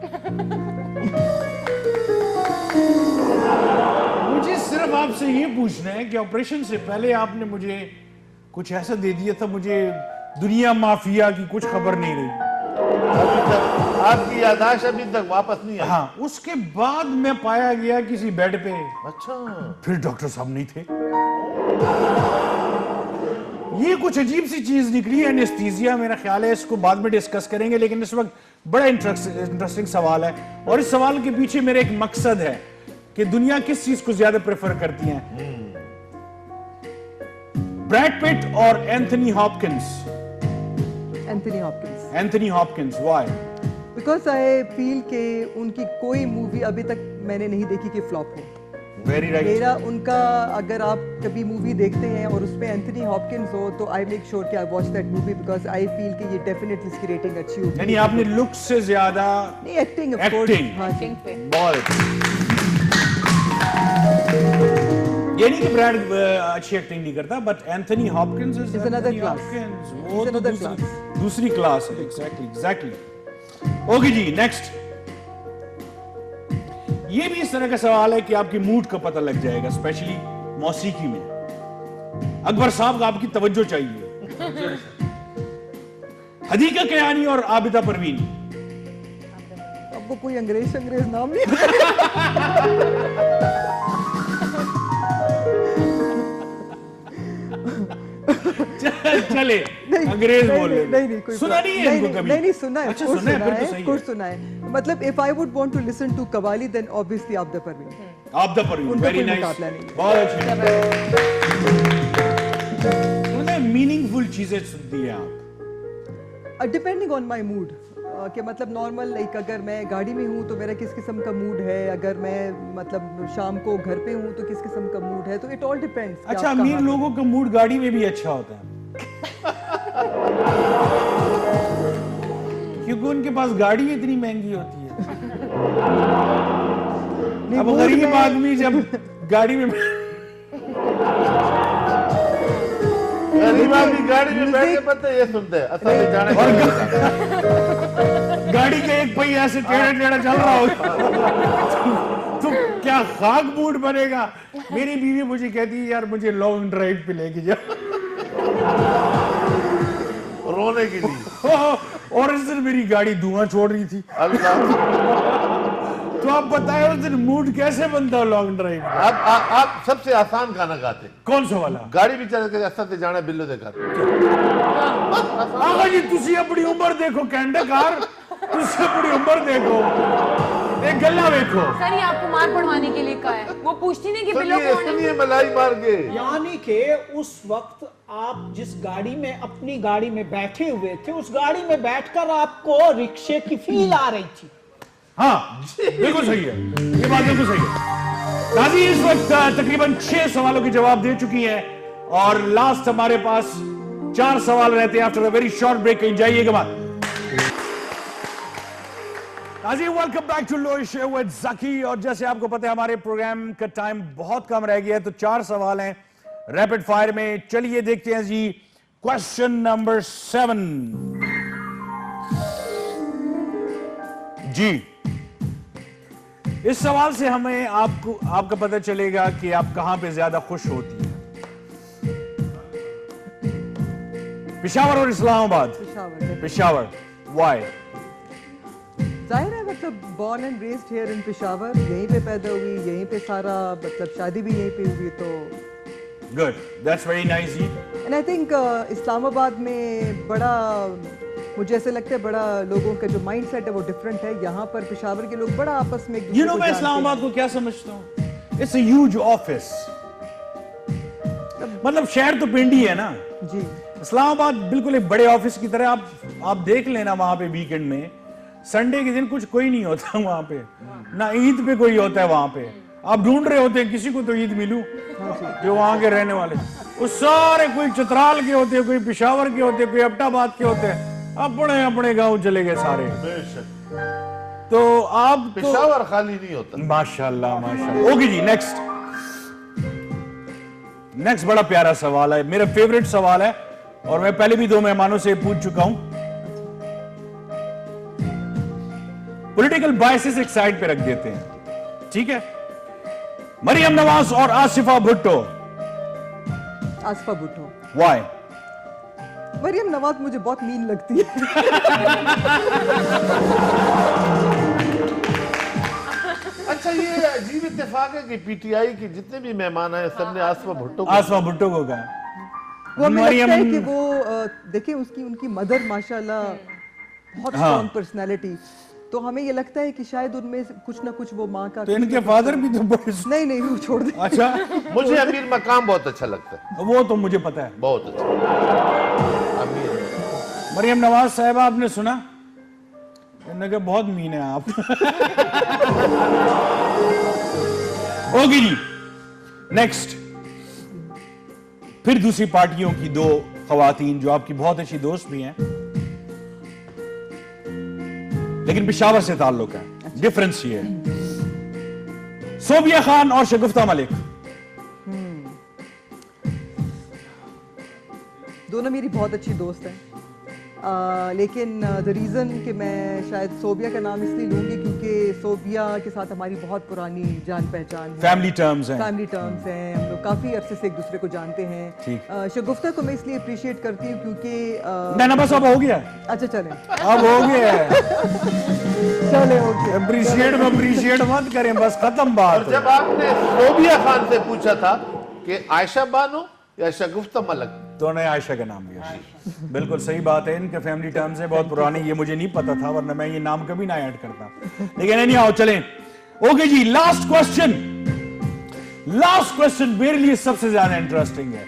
मुझे सिर्फ आपसे ये पूछना है कि ऑपरेशन से पहले आपने मुझे कुछ ऐसा दे दिया था, मुझे दुनिया माफिया की कुछ खबर नहीं रही। अभी तक आपकी याददाश्त अभी तक वापस नहीं आई। हाँ, उसके बाद मैं पाया गया किसी बेड पे, अच्छा, फिर डॉक्टर साहब नहीं थे। ये कुछ अजीब सी चीज निकली है, एनेस्थीसिया। मेरा ख्याल है इसको बाद में डिस्कस करेंगे, लेकिन इस वक्त बड़ा इंटरेस्टिंग सवाल है और इस सवाल के पीछे मेरा एक मकसद है कि दुनिया किस चीज को ज्यादा प्रेफर करती है, ब्रैड पिट और Anthony Hopkins? Anthony Hopkins. Anthony Hopkins, why? Because I feel कि उनकी कोई मूवी अभी तक मैंने नहीं देखी कि फ्लॉप हो। Very right. मेरा उनका, अगर आप कभी मूवी देखते हैं और उसमें एंथनी हॉपकिंस हो तो आई मेक श्योर कि I watch that movie because I feel कि ये डेफिनेटली इसकी रेटिंग अच्छी होगी। यानी आपने लुक से ज्यादा नहीं, एक्टिंग ऑफ कोर्स। Acting. हाँ जी। बहुत ये नहीं कि ब्रैड अच्छी एक्टिंग नहीं करता, but Anthony Hopkins is another class. वो He's तो another दूसरी क्लास है। एग्जैक्टली। ओके जी, नेक्स्ट। ये भी इस तरह का सवाल है कि आपकी मूड का पता लग जाएगा, स्पेशली मौसीकी में। अकबर साहब आपकी तवज्जो चाहिए। हदीका कयानी और आबिदा परवीन। आपको कोई अंग्रेज नाम नहीं चले अंग्रेज बोल रहे। नहीं कोई सुना नहीं है इनको कभी? नहीं सुना है। अच्छा, सुना है, फिर तो सही है। सुना है। मतलब if I would want to listen to qawwali then obviously Abida Parveen. Abida Parveen, उनका वेरी कोई नाइस, मुकाबला नहीं है। बहुत अच्छी। उन्हें मीनिंगफुल चीजें सुनती हैं आप। डिपेंडिंग ऑन माई मूड कि मतलब नॉर्मल लाइक अगर मैं गाड़ी में हूँ तो मेरा किस किस्म का मूड है, अगर मैं मतलब शाम को घर पे हूँ तो किस किस्म का मूड है, तो इट ऑल डिपेंड्स। अच्छा, अमीर लोगों का मूड गाड़ी में भी अच्छा होता है क्योंकि उनके पास गाड़ी इतनी महंगी होती है। अब गरीब आदमी जब गाड़ी में गरीब आदमी गाड़ी में बैठे पड़ते ये सुनते हैं असल में जाने गाड़ी के एक पहिया से टेढ़ा टेढ़ा चल रहा हो तो क्या खाक मूड बनेगा। मेरी बीवी मुझे कहती है यार मुझे लॉन्ग ड्राइव पे लेके जा, रोने के लिए। और इस दिन मेरी गाड़ी धुआं छोड़ रही थी। अल्लाह। तो आप बताए उस दिन मूड कैसे बनता है लॉन्ग ड्राइव? आप सबसे आसान गाना गाते। कौन सा वाला? गाड़ी भी चल के रास्ता से जाना बिल्लो देखा। आगा जी तुसी अपनी उम्र देखो कहंडे कार, तुसी अपनी उम्र देखो, एक गल्ला देखो। सर ये आपको मार पड़वाने के लिए कहा है, वो पूछती नहीं कि बिल्लो सुनिए कौन है। सुनिए मलाई मार के। यानी कि उस वक्त आप जिस गाड़ी में अपनी गाड़ी में बैठे हुए थे उस गाड़ी में बैठकर आपको रिक्शे की फील आ रही थी। हाँ बिल्कुल सही है, ये बात बिल्कुल सही है। काजी इस वक्त तकरीबन 6 सवालों के जवाब दे चुकी है और लास्ट हमारे पास 4 सवाल रहते हैं after a very short break. कहीं जाइएगा मत। काजी welcome back to low show with Zaki. और जैसे आपको पता है हमारे प्रोग्राम का टाइम बहुत कम रह गया है, तो 4 सवाल हैं रैपिड फायर में। चलिए देखते हैं जी क्वेश्चन नंबर 7 जी। इस सवाल से हमें आपका पता चलेगा कि आप कहां पे ज्यादा खुश होती हैं, पेशावर और इस्लामाबाद? पेशावर। व्हाई? जाहिर है मतलब born and raised here in Peshawar, यहीं पे पैदा हुई, यहीं पे सारा मतलब शादी भी यहीं पे हुई, तो गुड, दैट्स वेरी नाइस जी। एंड आई थिंक इस्लामाबाद में बड़ा, मुझे ऐसे लगता है बड़ा लोगों का जो माइंडसेट है वो डिफरेंट है। यहाँ पर पेशावर के लोग बड़ा आपस में यू नो मैं इस्लामाबाद को क्या समझता हूँ, इट्स अ ह्यूज ऑफिस। मतलब शहर तो पिंडी है ना जी। इस्लामाबाद बिल्कुल एक बड़े ऑफिस की तरह। आप देख लेना वहां पे वीकेंड में संडे के दिन कुछ कोई नहीं होता वहां पे, ना ईद पे कोई होता है वहां पे। आप ढूंढ रहे होते हैं किसी को तो ईद मिलूं जो वहां के रहने वाले, वो सारे कोई चित्राल के होते हैं, कोई पेशावर के होते हैं, कोई अब्टाबाद के होते हैं, अपने अपने गांव चले गए सारे। तो आप पेशावर खाली नहीं होता। माशाल्लाह माशाल्लाह। ओके जी, नेक्स्ट बड़ा प्यारा सवाल है, मेरा फेवरेट सवाल है और मैं पहले भी 2 मेहमानों से पूछ चुका हूं। पॉलिटिकल बायसेस एक साइड पे रख देते हैं, ठीक है? मरियम नवाज और आसिफा भुट्टो? आसिफा भुट्टो। व्हाई? मरियम नवाज मुझे बहुत मीन लगती है। अच्छा ये अजीब इत्तेफाक है कि पीटीआई के जितने भी मेहमान आए सबने आसिफा भुट्टो को कहा। वो हमें लगता है कि वो देखिए उसकी उनकी मदर माशाल्लाह बहुत स्ट्रॉन्ग पर्सनालिटी, तो हमें ये लगता है कि शायद उनमें कुछ ना कुछ वो माँ का। तो इनके फादर भी तो बड़े। नहीं वो छोड़ दे। अच्छा मुझे अमीर मकाम बहुत अच्छा लगता है। वो तो मुझे पता है, बहुत अच्छा। अमीर मरियम नवाज साहिबा आपने सुना, इन्होंने कहा बहुत मीन है आप। ओके जी, नेक्स्ट। फिर दूसरी पार्टियों की दो खवातीन जो आपकी बहुत अच्छी दोस्त भी हैं, लेकिन पेशावर से ताल्लुक है। डिफरेंस ये है, सोबिया खान और शगुफ्ता मलिक। दोनों मेरी बहुत अच्छी दोस्त हैं, लेकिन द रीज़न कि मैं शायद सोबिया का नाम इसलिए लूंगी क्योंकि सोबिया के साथ हमारी बहुत पुरानी जान पहचान है, फैमिली टर्म्स हैं। फैमिली टर्म्स हैं, हम लोग काफ़ी अरसे से एक दूसरे को जानते हैं। ठीक। शगुफ्ता को मैं इसलिए अप्रिशिएट करती हूँ क्योंकि ना बस अब हो गया, अच्छा चलें, अब हो गया है। चले ओके। अप्रिशिएट मत करें, बस खत्म बात। और जब आपने सोबिया खान से पूछा था कि आयशा बानो या शगुफ्ता मलिक, तो ने आयशा का नाम लिया। बिल्कुल सही बात है, इनके फैमिली टर्म्स है बहुत पुराने, ये मुझे नहीं पता था, वरना मैं ये नाम कभी ना ऐड करता। लेकिन नहीं, आओ चलें। ओके जी, लास्ट क्वेश्चन मेरे लिए सबसे ज्यादा इंटरेस्टिंग है,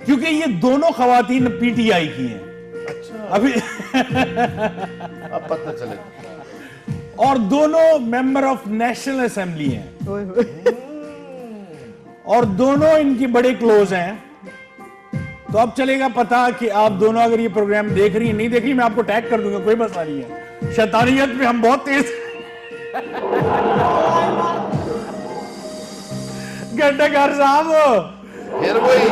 क्योंकि ये दोनों खवातीन पीटीआई की हैं। अच्छा, अभी अब पता चलेगा। और दोनों मेंबर ऑफ नेशनल असेंबली हैं, ओए होए। और दोनों इनकी बड़े क्लोज हैं। तो अब चलेगा पता कि आप दोनों अगर ये प्रोग्राम देख रही हैं, नहीं देख रही, मैं आपको टैग कर दूंगा, कोई मसला नहीं है। शैतानियत में हम बहुत तेज। घंटाघर साहब, फिर वही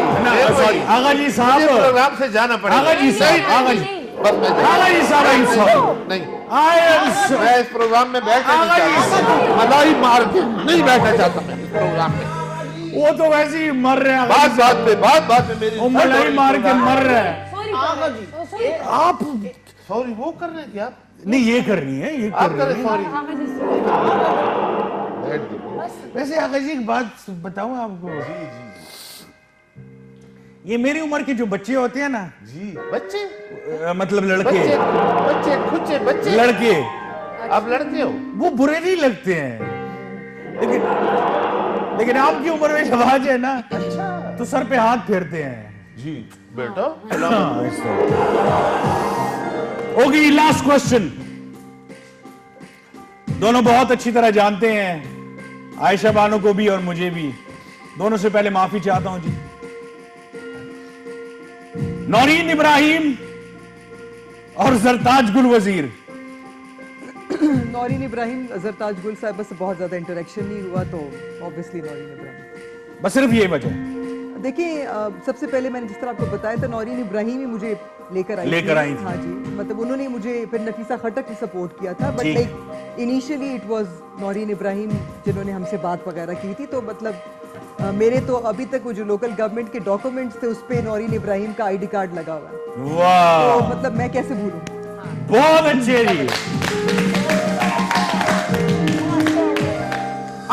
आगा जी मुझे साहब, प्रोग्राम से जाना पड़ेगा। आगा जी साहब, आगा जी, बस मैं आगा जी साहब, आई एम सॉरी, नहीं, आई एम सॉरी। मैं इस प्रोग्राम में बैठना नहीं चाहता, मलाई मार के नहीं बैठना चाहता मैं इस प्रोग्राम में। वो तो वैसे ही मर रहे हैं, बात पे मेरी वो मलाई मार के मर रहे हैं। आगा जी, आप सॉरी वो कर रहे हैं क्या? नहीं, ये कर रही है, ये कर आप रही करें है। सॉरी। आगा जी बैठ दो। वैसे आगा जी एक बात बताऊं आपको, ये मेरी उम्र के जो बच्चे होते हैं ना जी, बच्चे मतलब बच्चे लड़के, बच्चे खुच्चे बच्चे, लड़के, आप लड़के हो। वो बुरे नहीं लगते हैं, लेकिन आपकी उम्र में जब आ जाए ना, अच्छा तो सर पे हाथ फेरते हैं। जी बेटा। हाँ, इस तरह। Okay, last question. दोनों बहुत अच्छी तरह जानते हैं, आयशा बानो को भी और मुझे भी। दोनों से पहले माफी चाहता हूं जी। नौरीन इब्राहिम और जरताज गुल वजीर। नौरीन इब्राहिम, जरताज गुल साहिबा से बहुत ज्यादा इंटरेक्शन नहीं हुआ, तो ऑब्वियसली नौरीन इब्राहिम। बस सिर्फ ये वजह। देखिए, सबसे पहले मैंने जिस तरह आपको बताया था, नौरीन इब्राहिम ही मुझे लेकर आई थी। हाँ जी, मतलब उन्होंने मुझे फिर नफीसा खटक भी सपोर्ट किया था, बट जी। Like initially it was Noreen Ibrahim जिन्होंने हमसे बात वगैरह की थी। तो मतलब मेरे तो अभी तक वो जो लोकल गवर्नमेंट के डॉक्यूमेंट्स थे उस पे नौरीन इब्राहिम का आईडी कार्ड लगा हुआ है। वाह, तो मतलब मैं कैसे भूलूं। बहुत अच्छे जी।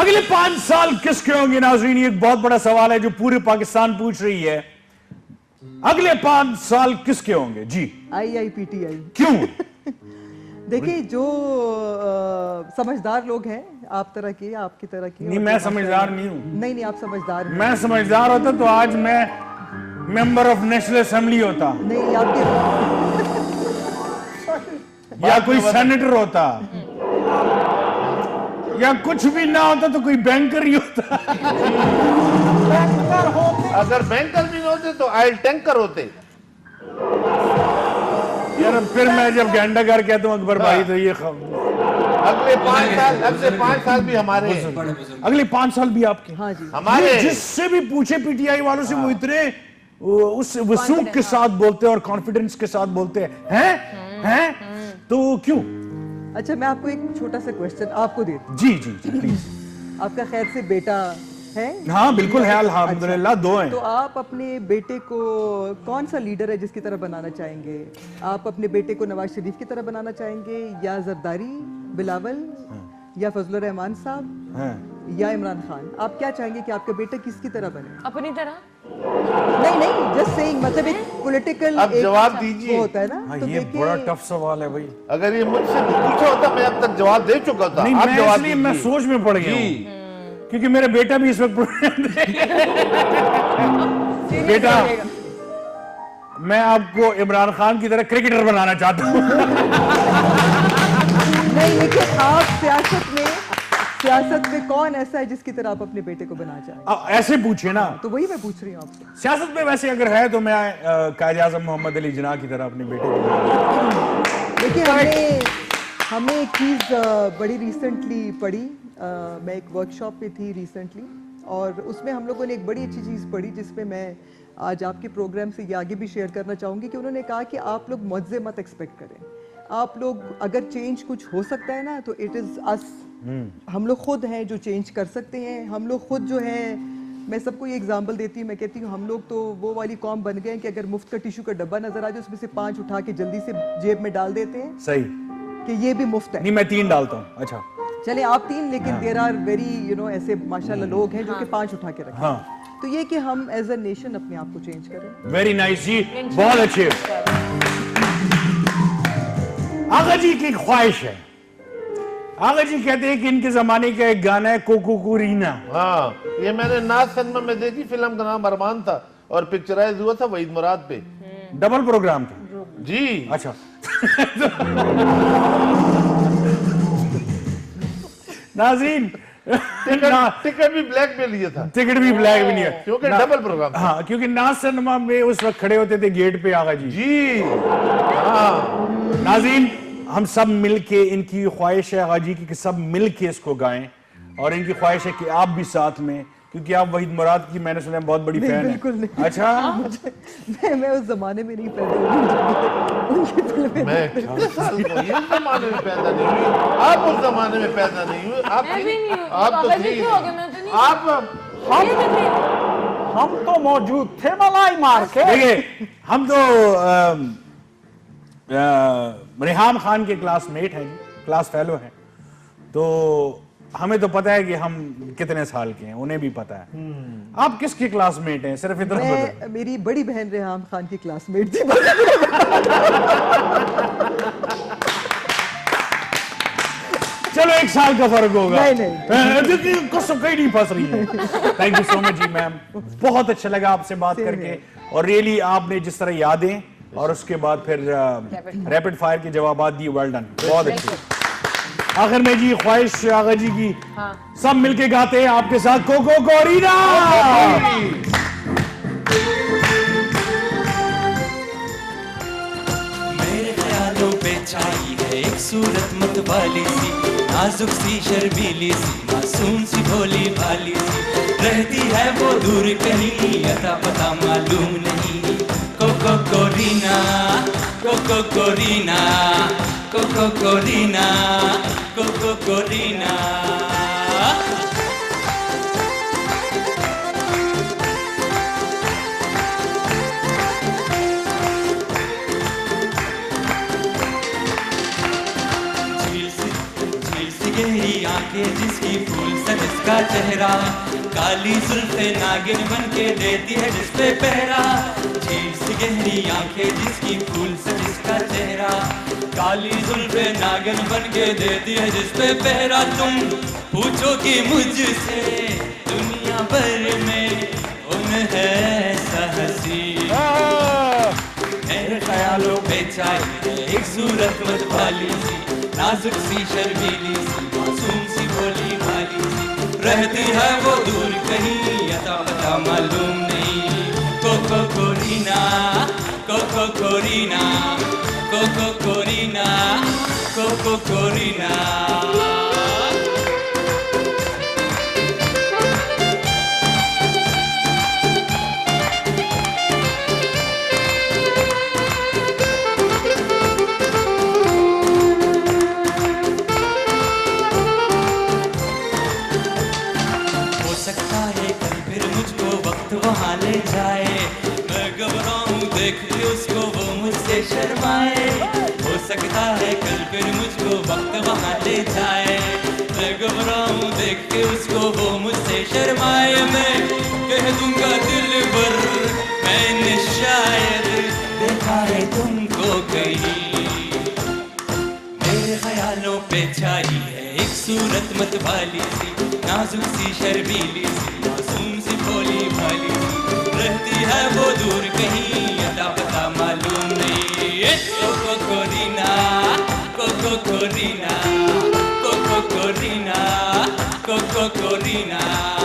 अगले 5 साल किसके होंगे नाज़रीन? ये एक बहुत बड़ा सवाल है जो पूरे पाकिस्तान पूछ रही है। अगले 5 साल किसके होंगे जी? IIPTI। क्यों? देखिए, जो समझदार लोग हैं, आप तरह के, आपकी तरह के। नहीं, मैं समझदार नहीं हूं। नहीं, आप समझदार हैं। मैं समझदार होता तो आज मैं मेंबर ऑफ नेशनल असेंबली होता, नहीं, आपके या कोई सेनेटर होता, या कुछ भी ना होता तो कोई बैंकर ही होता। अगर बैंकर भी होते तो आयल टैंकर होते। यार फिर मैं जब गेंडा कर कहता हूँ अकबर भाई, तो ये अगले 5 साल, अब से 5 साल भी हमारे हैं। अगले 5 साल भी आपके। हाँ जी, हमारे जिससे भी पूछे पीटीआई वालों से, वो इतने उस वसूख के साथ बोलते हैं और कॉन्फिडेंस के साथ बोलते हैं। तो क्यों? अच्छा, मैं आपको एक छोटा सा क्वेश्चन आपको देती जी जी जी प्लीज। हूँ। आपका खैर से बेटा है? हाँ बिल्कुल है, अल्हम्दुलिल्लाह, 2 हैं। तो आप अपने बेटे को कौन सा लीडर है जिसकी तरह बनाना चाहेंगे? आप अपने बेटे को नवाज शरीफ की तरह बनाना चाहेंगे, या जरदारी, बिलावल, या फजलुर रहमान साहब, हैं। या इमरान खान? आप क्या चाहेंगे कि आपका बेटा किसकी तरह बने? अपनी तरह। नहीं, जस्ट सेइंग, मतलब एक पॉलिटिकल अब जवाब दीजिए। होता है ना। हाँ, तो ये देखिए, बड़ा टफ सवाल है भाई। अगर ये मुझसे पूछा होता मैं अब तक जवाब दे चुका था। नहीं, आप मैं जवाब इसलिए मैं दीजिए। सोच में पड़ गया हूँ, क्योंकि मेरा बेटा भी इस वक्त बेटा, मैं आपको इमरान खान की तरह क्रिकेटर बनाना चाहता हूँ। नहीं, लेकिन आप सियासत में कौन ऐसा है जिसकी तरह आप अपने बेटे को बना चाहें? अब ऐसे पूछे ना, तो वही मैं पूछ रही हूँ आपसे। सियासत में वैसे अगर है तो मैं कायद आज़म मोहम्मद अली जिन्ना की तरह अपने बेटे को। देखिए हमें एक चीज़ बड़ी रिसेंटली पढ़ी, मैं एक वर्कशॉप पे थी रिसेंटली, और उसमें हम लोगों ने एक बड़ी अच्छी चीज़ पढ़ी जिसमें मैं आज आपके प्रोग्राम से ये आगे भी शेयर करना चाहूँगी कि उन्होंने कहा कि आप लोग मुझसे मत एक्सपेक्ट करें। आप लोग अगर चेंज कुछ हो सकता है ना तो इट इज़ अस, हम लोग खुद हैं जो चेंज कर सकते हैं। हम लोग खुद जो है, मैं सबको ये एग्जांपल देती हूँ, मैं कहती हूँ हम लोग तो वो वाली कौम बन गए हैं कि अगर मुफ्त का टिश्यू का डब्बा नजर आ जाए उसमें से 5 उठा के जल्दी से जेब में डाल देते हैं सही कि ये भी मुफ्त है। नहीं, मैं 3 डालता हूँ। अच्छा चले आप 3, लेकिन देयर आर वेरी ऐसे माशाल्लाह लोग हैं जो कि 5 उठा के रखें। हाँ, तो ये कि हम एज अ नेशन अपने आप को चेंज करें। वेरी नाइस जी, बहुत अच्छे। आगा जी की ख्वाहिश है, आगा जी कहते हैं कि इनके जमाने का एक गाना है कोकोकोरीना। हाँ, ये मैंने नाज सिनेमा में देखी, फिल्म का नाम अरमान था और पिक्चराइज हुआ था वहीद मुराद पे। डबल प्रोग्राम था जी। अच्छा। नाज़रीन, टिकट भी ब्लैक में लिया था, टिकट भी ब्लैक भी नहीं है क्योंकि डबल प्रोग्राम था। हाँ, क्योंकि नाज सिनेमा में उस वक्त खड़े होते थे गेट पे आगा जी। जी हाँ। नाज़रीन, हम सब मिलके, इनकी ख्वाहिश है आगा जी की कि सब मिलके इसको गाएं, और इनकी ख्वाहिश है कि आप भी साथ में, क्योंकि आप वहीद मुराद की मैंने सुना बहुत बड़ी फैन बिल्कुल है। नहीं। अच्छा, मैं उस जमाने में नहीं पैदा हुई उनकी फिल्में। मैं कितने साल को ये जमाने में पैदा नहीं हुई, आप उस जमाने में पैदा नहीं हुए। आप मैं भी नहीं हूँ। आप तो पापा जी थी। क्यों हो गए? मैं तो नहीं। आप ये तो थे। हम तो मौजूद थे मलाई मार के। देखिए हम तो रिहाम खान के क्लासमेट हैं, क्लास फेलो हैं, तो हमें तो पता है कि हम कितने साल के हैं, उन्हें भी पता है। आप किसके क्लासमेट हैं? सिर्फ इतना बता। मैं मेरी बड़ी बहन रेहाम खान की क्लासमेट थी। चलो 1 साल का फर्क होगा। नहीं। कसम कहीं नहीं फंस रही है। थैंक यू सो मच जी मैम, बहुत अच्छा लगा आपसे बात Same करके, here. और रियली आपने जिस तरह यादें और उसके बाद फिर रैपिड फायर के जवाब दिए, वेल डन, बहुत अच्छे। आखिर में जी ख्वाहिश आगा जी की, सब मिलके गाते हैं आपके साथ कोको कोरीना। मेरे ख्यालों पे छाई है एक सूरत मतवाली सी, नाजुक सी शर्मीली सी, मासूम सी भोली भाली सी, रहती है वो दूर कहीं, अता पता मालूम नहीं। Coco Corina, Coco Corina, Coco Corina, Coco Corina. गहरी आंखें जिसकी फूल सा जिसका चेहरा, काली जुल्फे नागिन बन के देती है जिस पे पहरा। झील सी गहरी आंखें जिसकी फूल सा जिसका चेहरा, काली जुल्फे नागिन बन के देती है जिस पे पहरा। तुम पूछोगी मुझसे दुनिया भर में उन है सहसी, मेरे ख्यालों पे छाई एक सूरत मतवाली सी, नाजुक सी शर्मीली सी, मासूम सी भोली भाली सी, रहती है वो दूर कहीं, अता पता मालूम नहीं। Coco Corina, Coco Corina, Coco Corina, Coco Corina. वहाँ ले जाए, मैं घबराऊं देख के उसको वो मुझसे शर्माए। हो सकता है कल फिर मुझको वक्त वहाँ ले जाए, मैं घबराऊं देख के उसको वो मुझसे शर्माए। मैं कह दूंगा दिल भर मैंने शायद देखा है तुमको कहीं, मेरे ख्यालों पे छाई है एक सूरत मतवाली सी, नाजुक सी शर्मीली सी, मासूम सी भोली भाली सी, रहती है वो दूर कहीं, अता पता मालूम नहीं। Coco Corina, Coco Corina, Coco Corina, Cocorina.